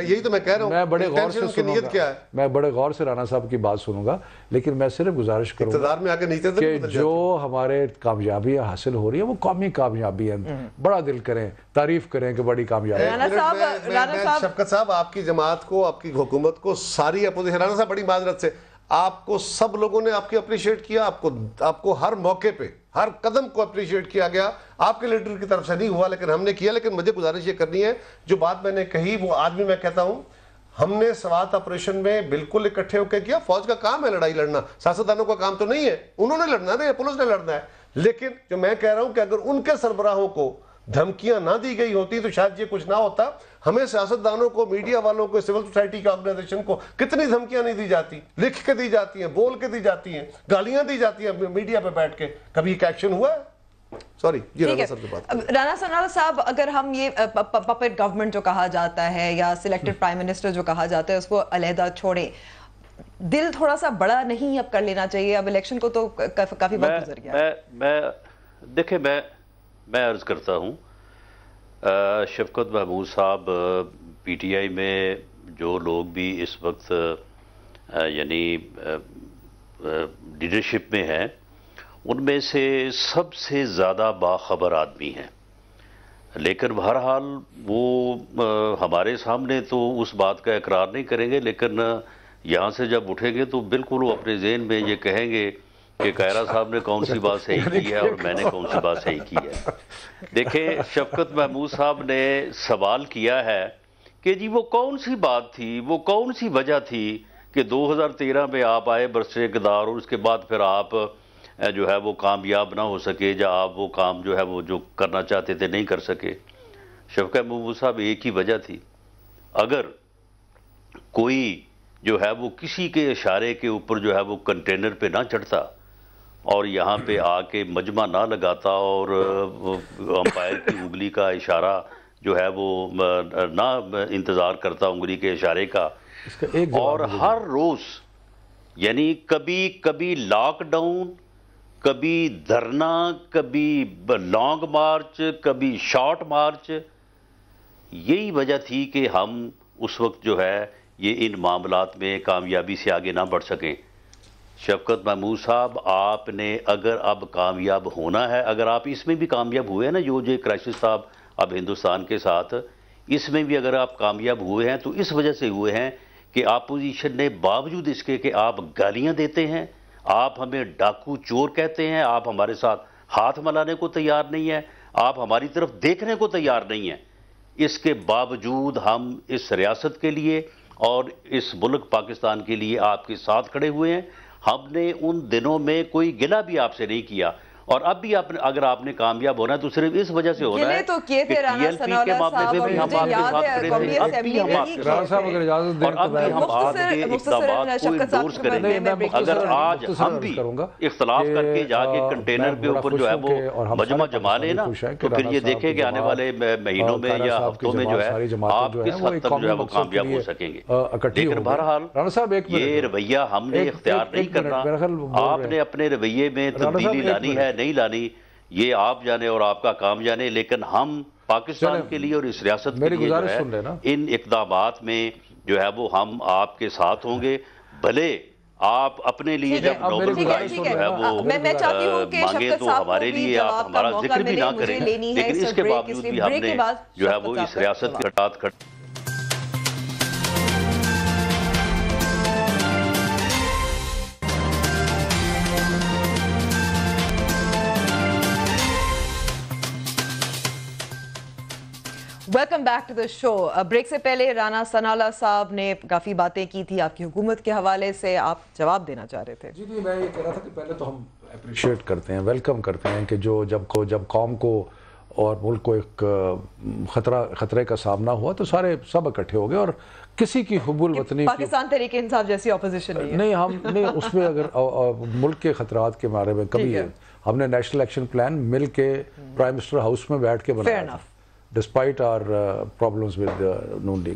یہی تو میں کہہ رہا ہوں, میں بڑے غور سے سنوں گا, میں بڑے غور سے رانا صاحب کی بات سنوں گا, لیکن میں صرف گزارش کروں گا کہ جو ہمارے کامیابیاں حاصل ہو رہی ہیں وہ قومی کامیابی ہیں, بڑا دل کریں, تعریف کریں کہ بڑی کامیابی ہے. شفقت صاحب, آپ کی جماعت کو, آپ کی حکومت کو, ساری اپوزیشن, رانا صاحب بڑی معذرت سے, آپ کو سب لوگوں نے آپ کی اپریشیٹ کیا, آپ کو ہر موقع پہ ہر قدم کو اپریشیٹ کیا گیا. آپ کے لیڈر کی طرف سے نہیں ہوا لیکن ہم نے کیا. لیکن مجھے گزارش یہ کرنی ہے, جو بات میں نے کہی وہ آج بھی میں کہتا ہوں, ہم نے سوات آپریشن میں بالکل اکٹھے ہو کے کیا. فوج کا کام ہے لڑائی لڑنا, سیاستدانوں کا کام تو نہیں ہے, انہوں نے لڑنا ہے, پولیس نے لڑنا ہے. لیکن جو میں کہہ رہا ہوں کہ اگر ان کے سربراہوں کو دھمکیاں نہ دی گئی ہوتی تو شاید یہ کچھ نہ ہوتا. ہمیں سیاستدانوں کو, میڈیا والوں کو, سول سوسائٹی کے آرگنائزیشن کو کتنی دھمکیاں نہیں دی جاتی, لکھ کے دی جاتی ہیں, بول کے دی جاتی ہیں, گالیاں دی جاتی ہیں میڈیا پہ بیٹھ کے. کبھی ایک ایکشن ہوا ہے؟ سوری, یہ رانا صاحب کی بات. رانا صاحب, اگر ہم یہ پپٹ گورنمنٹ جو کہا جاتا ہے یا سلیکٹڈ پرائم منسٹر جو کہا جاتا ہے اس کو علیحدہ چھوڑیں, دل تھوڑا سا بڑا نہیں اب کر لینا چاہیے؟ اب الیکشن کو تو کافی وقت گزر گیا. دیکھیں میں عرض کرتا ہوں, شفقت محمود صاحب پی ٹی آئی میں جو لوگ بھی اس وقت یعنی لیڈرشپ میں ہیں, ان میں سے سب سے زیادہ باخبر آدمی ہیں. لیکن بہرحال وہ ہمارے سامنے تو اس بات کا اقرار نہیں کریں گے, لیکن یہاں سے جب اٹھیں گے تو بالکل وہ اپنے ذہن میں یہ کہیں گے کہ قائرہ صاحب نے کون سی بات صحیح کی ہے اور میں نے کون سی بات صحیح کی ہے. دیکھیں, شفقت محمود صاحب نے سوال کیا ہے کہ جی وہ کون سی بات تھی, وہ کون سی وجہ تھی کہ 2013 میں آپ آئے برسر اقتدار اور اس کے بعد پھر آپ جو ہے وہ کامیاب نہ ہو سکے, یا آپ وہ کام جو ہے وہ جو کرنا چاہتے تھے نہیں کر سکے. شفقت محمود صاحب, ایک ہی وجہ تھی. اگر کوئی جو ہے وہ کسی کے اشارے کے اوپر جو ہے وہ کنٹینر پہ نہ چڑھتا اور یہاں پہ آ کے مجمع نہ لگاتا اور امپائر کی انگلی کا اشارہ جو ہے وہ نہ انتظار کرتا انگلی کے اشارے کا, اور ہر روز یعنی کبھی لاک ڈاؤن, کبھی دھرنا, کبھی لانگ مارچ, کبھی شارٹ مارچ, یہی وجہ تھی کہ ہم اس وقت جو ہے یہ ان معاملات میں کامیابی سے آگے نہ بڑھ سکیں۔ شفقت محمود صاحب، آپ نے اگر اب کامیاب ہونا ہے، اگر آپ اس میں بھی کامیاب ہوئے ہیں نا، جو کرائسس صاحب اب ہندوستان کے ساتھ، اس میں بھی اگر آپ کامیاب ہوئے ہیں تو اس وجہ سے ہوئے ہیں کہ اپوزیشن نے باوجود اس کے کہ آپ گالیاں دیتے ہیں، آپ ہمیں ڈاکو چور کہتے ہیں، آپ ہمارے ساتھ ہاتھ ملانے کو تیار نہیں ہیں، آپ ہماری طرف دیکھنے کو تیار نہیں ہیں، اس کے باوجود ہم اس ریاست کے لیے اور اس ملک پاکستان کے لیے آپ کے ساتھ کھڑے ہوئے ہیں۔ ہم نے ان دنوں میں کوئی گلہ بھی آپ سے نہیں کیا، اور اب بھی اگر آپ نے کامیاب ہونا ہے تو صرف اس وجہ سے ہونا ہے تو کیے تھے رانا ثناءاللہ صاحب، اور مجھے یاد ہے قومی اسمبلی میں ہی رانا صاحب اگر اجازت دیں اور اب بھی ہم آپ کے اقدامات کو انڈورس کریں گے۔ اگر آج ہم بھی اختلاف کر کے جا کے کنٹینر کے اوپر جو ہے وہ مجمع جما لیں نا، تو پھر یہ دیکھیں کہ آنے والے مہینوں میں یا ہفتوں میں جو ہے آپ کس حد تک جو ہے وہ کامیاب ہو سکیں گے۔ لیکن بہرحال یہ رویہ ہم نے اختیار نہیں کرنا، آپ نے اپنے رویے میں تبدیلی لانی ہے نہیں لانی، یہ آپ جانے اور آپ کا کام جانے، لیکن ہم پاکستان کے لیے اور اس ریاست کے لیے جو ہے ان اقدامات میں جو ہے وہ ہم آپ کے ساتھ ہوں گے، بھلے آپ اپنے لیے جب نوبل پرائز جو ہے وہ مانگے تو ہمارے لیے آپ ہمارا ذکر بھی نہ کریں، لیکن اس کے باوجود بھی ہم نے جو ہے وہ اس ریاست کے ساتھ کھڑے۔ Welcome back to the show. Break سے پہلے رانا ثناءاللہ صاحب نے کافی باتیں کی تھی آپ کی حکومت کے حوالے سے، آپ جواب دینا چاہ رہے تھے۔ جی میں یہ کہہ رہا تھا کہ پہلے تو ہم اپریشیٹ کرتے ہیں، ویلکم کرتے ہیں کہ جب قوم کو اور ملک کو ایک خطرے کا سامنا ہوا تو سب اکٹھے ہو گئے، اور کسی کی حب الوطنی پاکستان تحریک انصاف جیسی اپوزیشن نہیں ہے، ہم نے اس میں اگر ملک کے خطرات کے بارے میں کبھی ہم نے نیشنل ایکشن پلان مل کے پرائم منسٹر ہاؤس میں بیٹھ کے بنایا تھا، despite our problems with Noon League.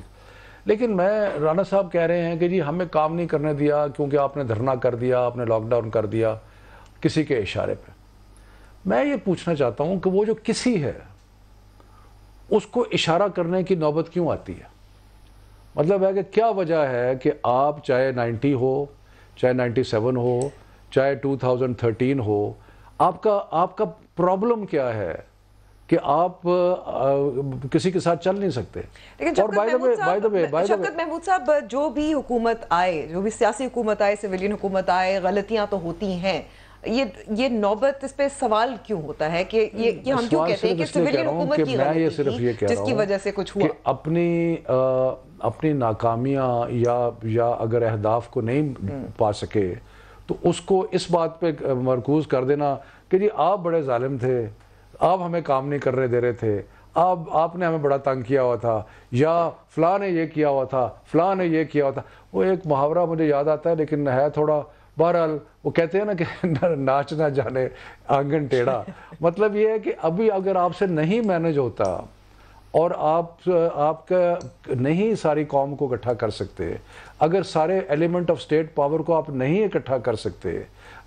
لیکن رانا صاحب کہہ رہے ہیں کہ جی ہمیں کام نہیں کرنے دیا کیونکہ آپ نے دھرنا کر دیا، آپ نے لاک ڈاؤن کر دیا کسی کے اشارے پہ۔ میں یہ پوچھنا چاہتا ہوں کہ وہ جو کسی ہے اس کو اشارہ کرنے کی نوبت کیوں آتی ہے؟ مطلب ہے کہ کیا وجہ ہے کہ آپ چاہے 90 ہو، چاہے 97 ہو، چاہے 2013 ہو، آپ کا پرابلم کیا ہے کہ آپ کسی کے ساتھ چل نہیں سکتے؟ لیکن شفقت محمود صاحب، جو بھی حکومت آئے، جو بھی سیاسی حکومت آئے، سویلین حکومت آئے، غلطیاں تو ہوتی ہیں، یہ نوبت اس پہ سوال کیوں ہوتا ہے کہ یہ ہم کیوں کہتے ہیں کہ سویلین حکومت کی غلطی تھی جس کی وجہ سے کچھ ہوا؟ اپنی ناکامیاں یا اگر اہداف کو نہیں پا سکے تو اس کو اس بات پہ مرکوز کر دینا کہ جی آپ بڑے ظالم تھے، آپ ہمیں کام نہیں کرنے دے رہے تھے، آپ نے ہمیں بڑا تنگ کیا ہوا تھا، یا فلاں نے یہ کیا ہوا تھا، فلاں نے یہ کیا ہوا تھا۔ وہ ایک محاورہ مجھے یاد آتا ہے لیکن ہے تھوڑا، بہرحال وہ کہتے ہیں نا کہ ناچ نہ جانے آنگن ٹیڑھا۔ مطلب یہ ہے کہ ابھی اگر آپ سے نہیں مینج ہوتا اور آپ کا نہیں ساری قوم کو اکٹھا کر سکتے، اگر سارے ایلیمنٹ آف سٹیٹ پاور کو آپ نہیں اکٹھا کر سکتے،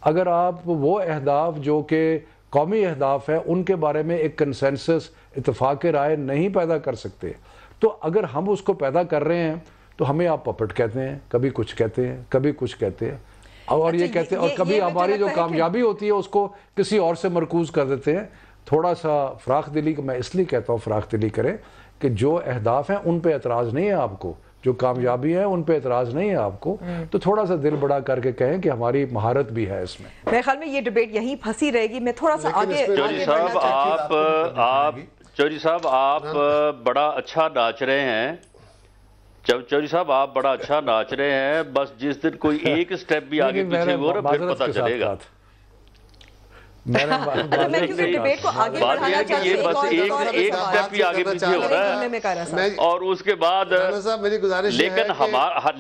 اگر آپ وہ اہداف جو کہ قومی اہداف ہے ان کے بارے میں ایک کنسنسس اتفاق رائے نہیں پیدا کر سکتے، تو اگر ہم اس کو پیدا کر رہے ہیں تو ہمیں آپ پپٹ کہتے ہیں، کبھی کچھ کہتے ہیں، کبھی کچھ کہتے ہیں، اور یہ کہتے ہیں، اور کبھی ہماری جو کامیابی ہوتی ہے اس کو کسی اور سے مرکوز کر دیتے ہیں۔ تھوڑا سا فراخ دلی، میں اس لیے کہتا ہوں فراخ دلی کریں کہ جو اہداف ہیں ان پہ اعتراض نہیں ہے آپ کو، جو کامیابی ہے ان پہ اعتراض نہیں ہے آپ کو، تو تھوڑا سا دل بڑا کر کے کہیں کہ ہماری مہارت بھی ہے اس میں۔ میرے خیال میں یہ ڈیبیٹ یہیں پھنسی رہے گی۔ میں تھوڑا سا آگے چودھری صاحب آپ بڑا اچھا ناچ رہے ہیں، چودھری صاحب آپ بڑا اچھا ناچ رہے ہیں، بس جس دن کوئی ایک سٹیپ بھی آگے پیچھے ہو رہا پھر پتہ چلے گا۔ بات یہ ہے کہ یہ بس ایک سٹیپ بھی آگے پیچھے ہو رہا ہے، اور اس کے بعد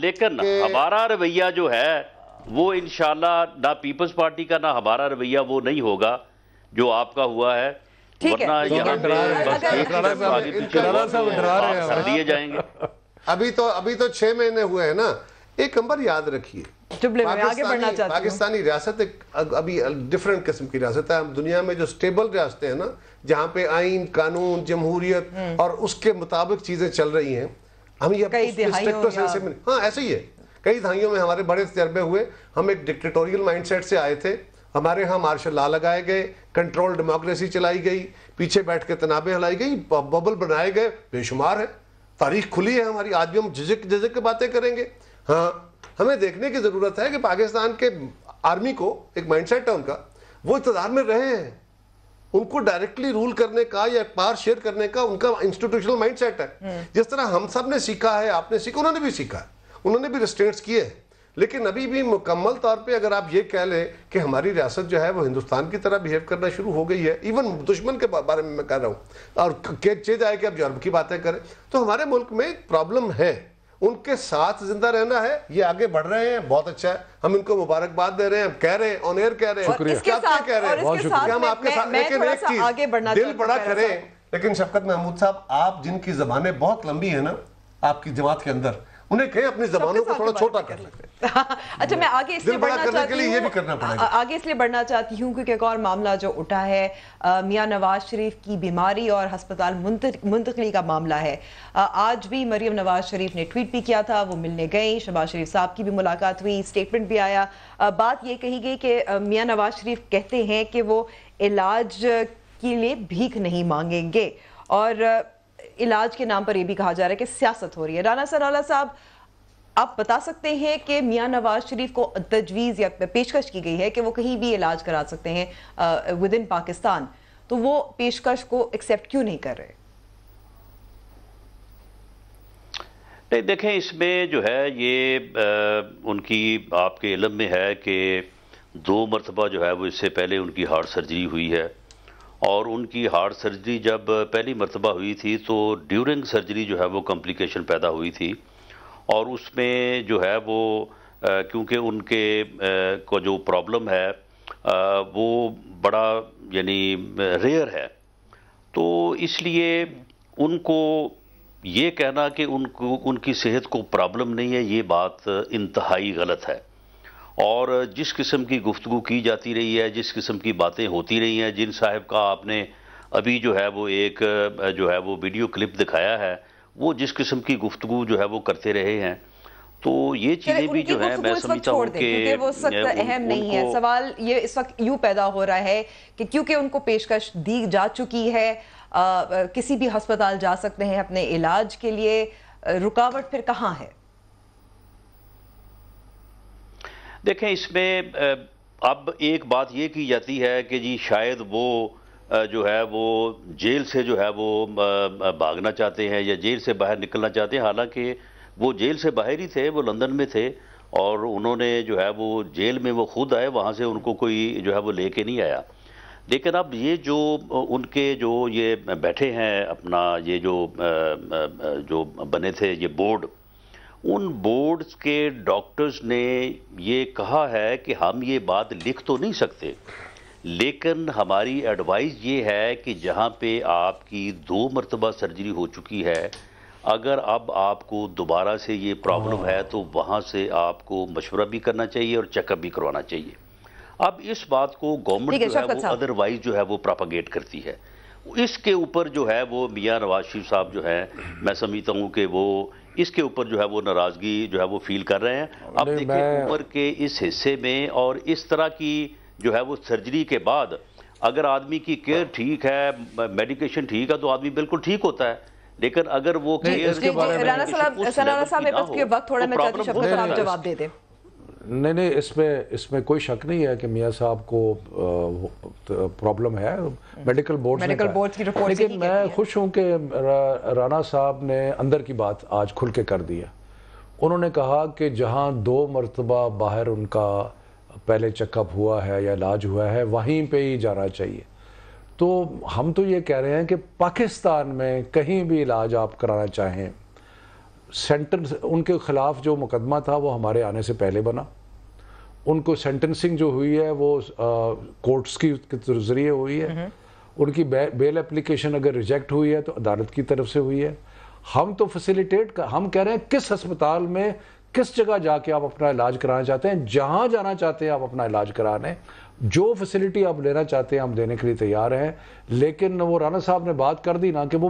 لیکن ہمارا رویہ جو ہے وہ انشاءاللہ نہ پیپلز پارٹی کا نہ ہمارا رویہ وہ نہیں ہوگا جو آپ کا ہوا ہے، ورنہ یہاں پہ بس ایک سٹیپ آگے پیچھے دیے جائیں گے۔ ابھی تو 6 مہینے ہوئے ہیں نا۔ ایک نمبر یاد رکھیے، جملے میں آگے بڑھنا چاہتی ہوں. پاکستانی ریاست ایک ابھی ڈفرنٹ قسم کی ریاست ہے. ہم دنیا میں جو سٹیبل ریاستیں ہیں نا, جہاں پہ آئین, قانون, جمہوریت اور اس کے مطابق چیزیں چل رہی ہیں, ہم یہ ہاں ایسے ہی ہے. کئی دہائیوں میں ہمارے بڑے تجربے ہوئے. ہم ایک ڈکٹیٹوریل مائنڈ سیٹ سے آئے تھے. ہمارے ہاں مارشل لا لگائے گئے, کنٹرول ڈیموکریسی چلائی گئی, پیچھے بیٹھ کے تنابیں ہلائی گئی, ببل بنائے گئے, بے شمار ہے. تاریخ کھلی ہے ہماری. آج بھی ہم جھجک کے باتیں کریں گے. ہاں ہمیں دیکھنے کی ضرورت ہے کہ پاکستان کے آرمی کو ایک مائنڈ سیٹ ہے ان کا, وہ اقتدار میں رہے ہیں, ان کو ڈائریکٹلی رول کرنے کا یا پار شیئر کرنے کا ان کا انسٹیٹیوشنل مائنڈ سیٹ ہے. جس طرح ہم سب نے سیکھا ہے, آپ نے سیکھا, انہوں نے بھی سیکھا ہے, انہوں نے بھی ریسٹرینٹس کیے ہیں. لیکن ابھی بھی مکمل طور پہ اگر آپ یہ کہہ لیں کہ ہماری ریاست جو ہے وہ ہندوستان کی طرح بیہیو کرنا شروع ہو گئی ہے, ایون دشمن کے بارے میں کہہ رہا ہوں, اور چیز آئے کہ اب یورپ کی باتیں کریں, تو ہمارے ملک میں پرابلم ہے. ان کے ساتھ زندہ رہنا ہے. یہ آگے بڑھ رہے ہیں, بہت اچھا ہے, ہم ان کو مبارکباد دے رہے ہیں, ہم کہہ رہے ہیں, آن ایئر کہہ رہے ہیں, ہم آپ کے ساتھ. لیکن ایک چیز, دل بڑا کریں, لیکن شفقت محمود صاحب, آپ جن کی زبانیں بہت لمبی ہیں نا آپ کی جماعت کے اندر, انہیں کہیں اپنی زبانوں کو تھوڑا چھوٹا کر لیں. اچھا, میں آگے اس لیے بڑھنا چاہتی ہوں کیونکہ ایک اور معاملہ جو اٹھا ہے میاں نواز شریف کی بیماری اور ہسپتال منتقلی کا معاملہ ہے. آج بھی مریم نواز شریف نے ٹویٹ بھی کیا تھا, وہ ملنے گئیں, شہباز شریف صاحب کی بھی ملاقات ہوئی, اسٹیٹمنٹ بھی آیا. بات یہ کہی گئی کہ میاں نواز شریف کہتے ہیں کہ وہ علاج کے لیے بھیک نہیں مانگیں گے, اور علاج کے نام پر یہ بھی کہا جا رہا ہے کہ سیاست ہو رہی ہے. رانا سناولا صاحب, آپ بتا سکتے ہیں کہ میاں نواز شریف کو تجویز یا پیشکش کی گئی ہے کہ وہ کہیں بھی علاج کرا سکتے ہیں ود ان پاکستان, تو وہ پیشکش کو ایکسیپٹ کیوں نہیں کر رہے؟ نہیں دیکھیں, اس میں جو ہے یہ ان کی آپ کے علم میں ہے کہ 2 مرتبہ جو ہے وہ اس سے پہلے ان کی ہارٹ سرجری ہوئی ہے, اور ان کی ہارٹ سرجری جب پہلی مرتبہ ہوئی تھی تو ڈیورنگ سرجری جو ہے وہ کمپلیکیشن پیدا ہوئی تھی, اور اس میں جو ہے وہ کیونکہ ان کے کو جو پرابلم ہے وہ بڑا یعنی ریئر ہے, تو اس لیے ان کو یہ کہنا کہ ان کی صحت کو پرابلم نہیں ہے, یہ بات انتہائی غلط ہے. اور جس قسم کی گفتگو کی جاتی رہی ہے, جس قسم کی باتیں ہوتی رہی ہیں, جن صاحب کا آپ نے ابھی جو ہے وہ ایک جو ہے وہ ویڈیو کلپ دکھایا ہے, وہ جس قسم کی گفتگو جو ہے وہ کرتے رہے ہیں, تو یہ چیزیں بھی جو ہیں میں سمجھتا ہوں کہ وہ سخت اہم نہیں ہے. سوال یہ اس وقت یوں پیدا ہو رہا ہے کہ کیونکہ ان کو پیشکش دی جا چکی ہے, کسی بھی ہسپتال جا سکتے ہیں اپنے علاج کے لیے, رکاوٹ پھر کہاں ہے؟ دیکھیں, اس میں اب ایک بات یہ کی جاتی ہے کہ جی شاید وہ جو ہے وہ جیل سے جو ہے وہ بھاگنا چاہتے ہیں یا جیل سے باہر نکلنا چاہتے ہیں, حالانکہ وہ جیل سے باہر ہی تھے, وہ لندن میں تھے, اور انہوں نے جو ہے وہ جیل میں وہ خود آئے, وہاں سے ان کو کوئی جو ہے وہ لے کے نہیں آیا. لیکن اب یہ جو ان کے جو یہ بیٹھے ہیں اپنا یہ جو بنے تھے یہ بورڈ, ان بورڈز کے ڈاکٹرز نے یہ کہا ہے کہ ہم یہ بات لکھ تو نہیں سکتے, لیکن ہماری ایڈوائز یہ ہے کہ جہاں پہ آپ کی 2 مرتبہ سرجری ہو چکی ہے, اگر اب آپ کو دوبارہ سے یہ پرابلم ہے تو وہاں سے آپ کو مشورہ بھی کرنا چاہیے اور چیک اپ بھی کروانا چاہیے. اب اس بات کو گورنمنٹ جو ہے وہ ادروائز جو ہے وہ پراپاگیٹ کرتی ہے. اس کے اوپر جو ہے وہ میاں نواز شریف صاحب جو ہے, میں سمجھتا ہوں کہ وہ اس کے اوپر جو ہے وہ ناراضگی جو ہے وہ فیل کر رہے ہیں. اب دیکھیں عمر کے اس حصے میں اور اس طرح کی جو ہے وہ سرجری کے بعد اگر آدمی کی کیئر ٹھیک ہے, میڈیکیشن ٹھیک ہے, تو آدمی بالکل ٹھیک ہوتا ہے. لیکن اگر وہ کیئر کے بارے میں جواب دے دیں. نہیں, اس میں کوئی شک نہیں ہے کہ میاں صاحب کو پرابلم ہے, میڈیکل بورڈ کی رپورٹ. لیکن میں خوش ہوں کہ رانا صاحب نے اندر کی بات آج کھل کے کر دی ہے. انہوں نے کہا کہ جہاں 2 مرتبہ باہر ان کا پہلے چیک اپ ہوا ہے یا علاج ہوا ہے, وہیں پہ ہی جانا چاہیے. تو ہم تو یہ کہہ رہے ہیں کہ پاکستان میں کہیں بھی علاج آپ کرانا چاہیں, سینٹنس ان کے خلاف جو مقدمہ تھا وہ ہمارے آنے سے پہلے بنا, ان کو سینٹنسنگ جو ہوئی ہے وہ کورٹس کے ذریعے ہوئی ہے, ان کی بیل اپلیکیشن اگر ریجیکٹ ہوئی ہے تو عدالت کی طرف سے ہوئی ہے. ہم تو فیسیلیٹیٹ ہم کہہ رہے ہیں کس ہسپتال میں کس جگہ جا کے آپ اپنا علاج کرانا چاہتے ہیں, جہاں جانا چاہتے ہیں آپ اپنا علاج کرانے, جو فیسلٹی آپ لینا چاہتے ہیں ہم دینے کے لیے تیار ہیں. لیکن وہ رانا صاحب نے بات کر دی نا کہ وہ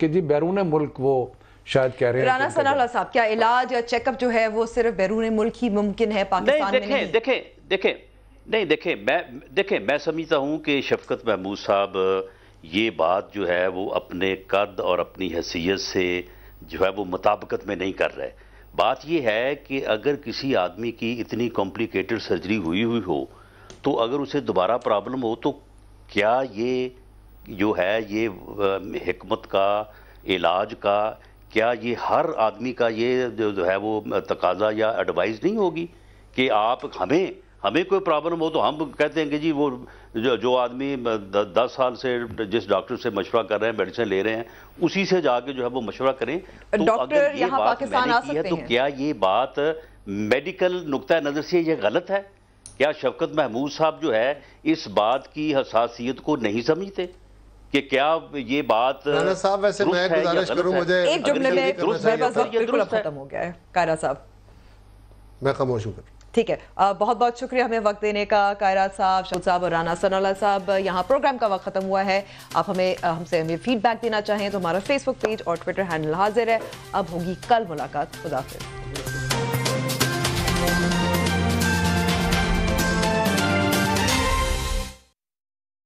بیرون ملک وہ شاید کہہ رہے ہیں. رانا ثناء اللہ صاحب, کیا علاج یا چیک اپ جو ہے وہ صرف بیرون ملک ہی ممکن ہے, پاکستان میں نہیں؟ دیکھیں میں سمجھتا ہوں کہ شفقت محمود صاحب یہ بات جو ہے وہ اپنے قد اور اپنی حیثیت سے جو ہے وہ مطابقت میں نہیں کر رہے. بات یہ ہے کہ اگر کسی آدمی کی اتنی کمپلیکیٹڈ سرجری ہوئی ہو تو اگر اسے دوبارہ پرابلم ہو تو کیا یہ جو ہے یہ حکمت کا, علاج کا, کیا یہ ہر آدمی کا یہ جو ہے وہ تقاضا یا ایڈوائز نہیں ہوگی کہ آپ ہمیں کوئی پرابلم ہو تو ہم کہتے ہیں کہ جی وہ جو آدمی 10 سال سے جس ڈاکٹر سے مشورہ کر رہے ہیں, میڈیسن لے رہے ہیں, اسی سے جا کے جو ہے وہ مشورہ کریں. تو اگر یہ بات میں نے کی ہے تو کیا یہ بات میڈیکل نقطہ نظر سے یہ غلط ہے؟ کیا شفقت محمود صاحب جو ہے اس بات کی حساسیت کو نہیں سمجھتے کہ کیا یہ بات رانا صاحب ویسے میں گزارش کروں, مجھے ایک جملے میں بالکل ختم ہو گیا ہے. قائرات صاحب میں خاموش ہوں. ٹھیک ہے, بہت بہت شکریہ ہمیں وقت دینے کا. قائرات صاحب, شفقت صاحب اور رانا ثناء اللہ صاحب, یہاں پروگرام کا وقت ختم ہوا ہے. آپ ہم سے فیڈ بیک دینا چاہیں تو ہمارا فیس بک پیج اور ٹویٹر ہینڈل حاضر ہے. اب ہوگی کل ملاقات. خدا حافظ.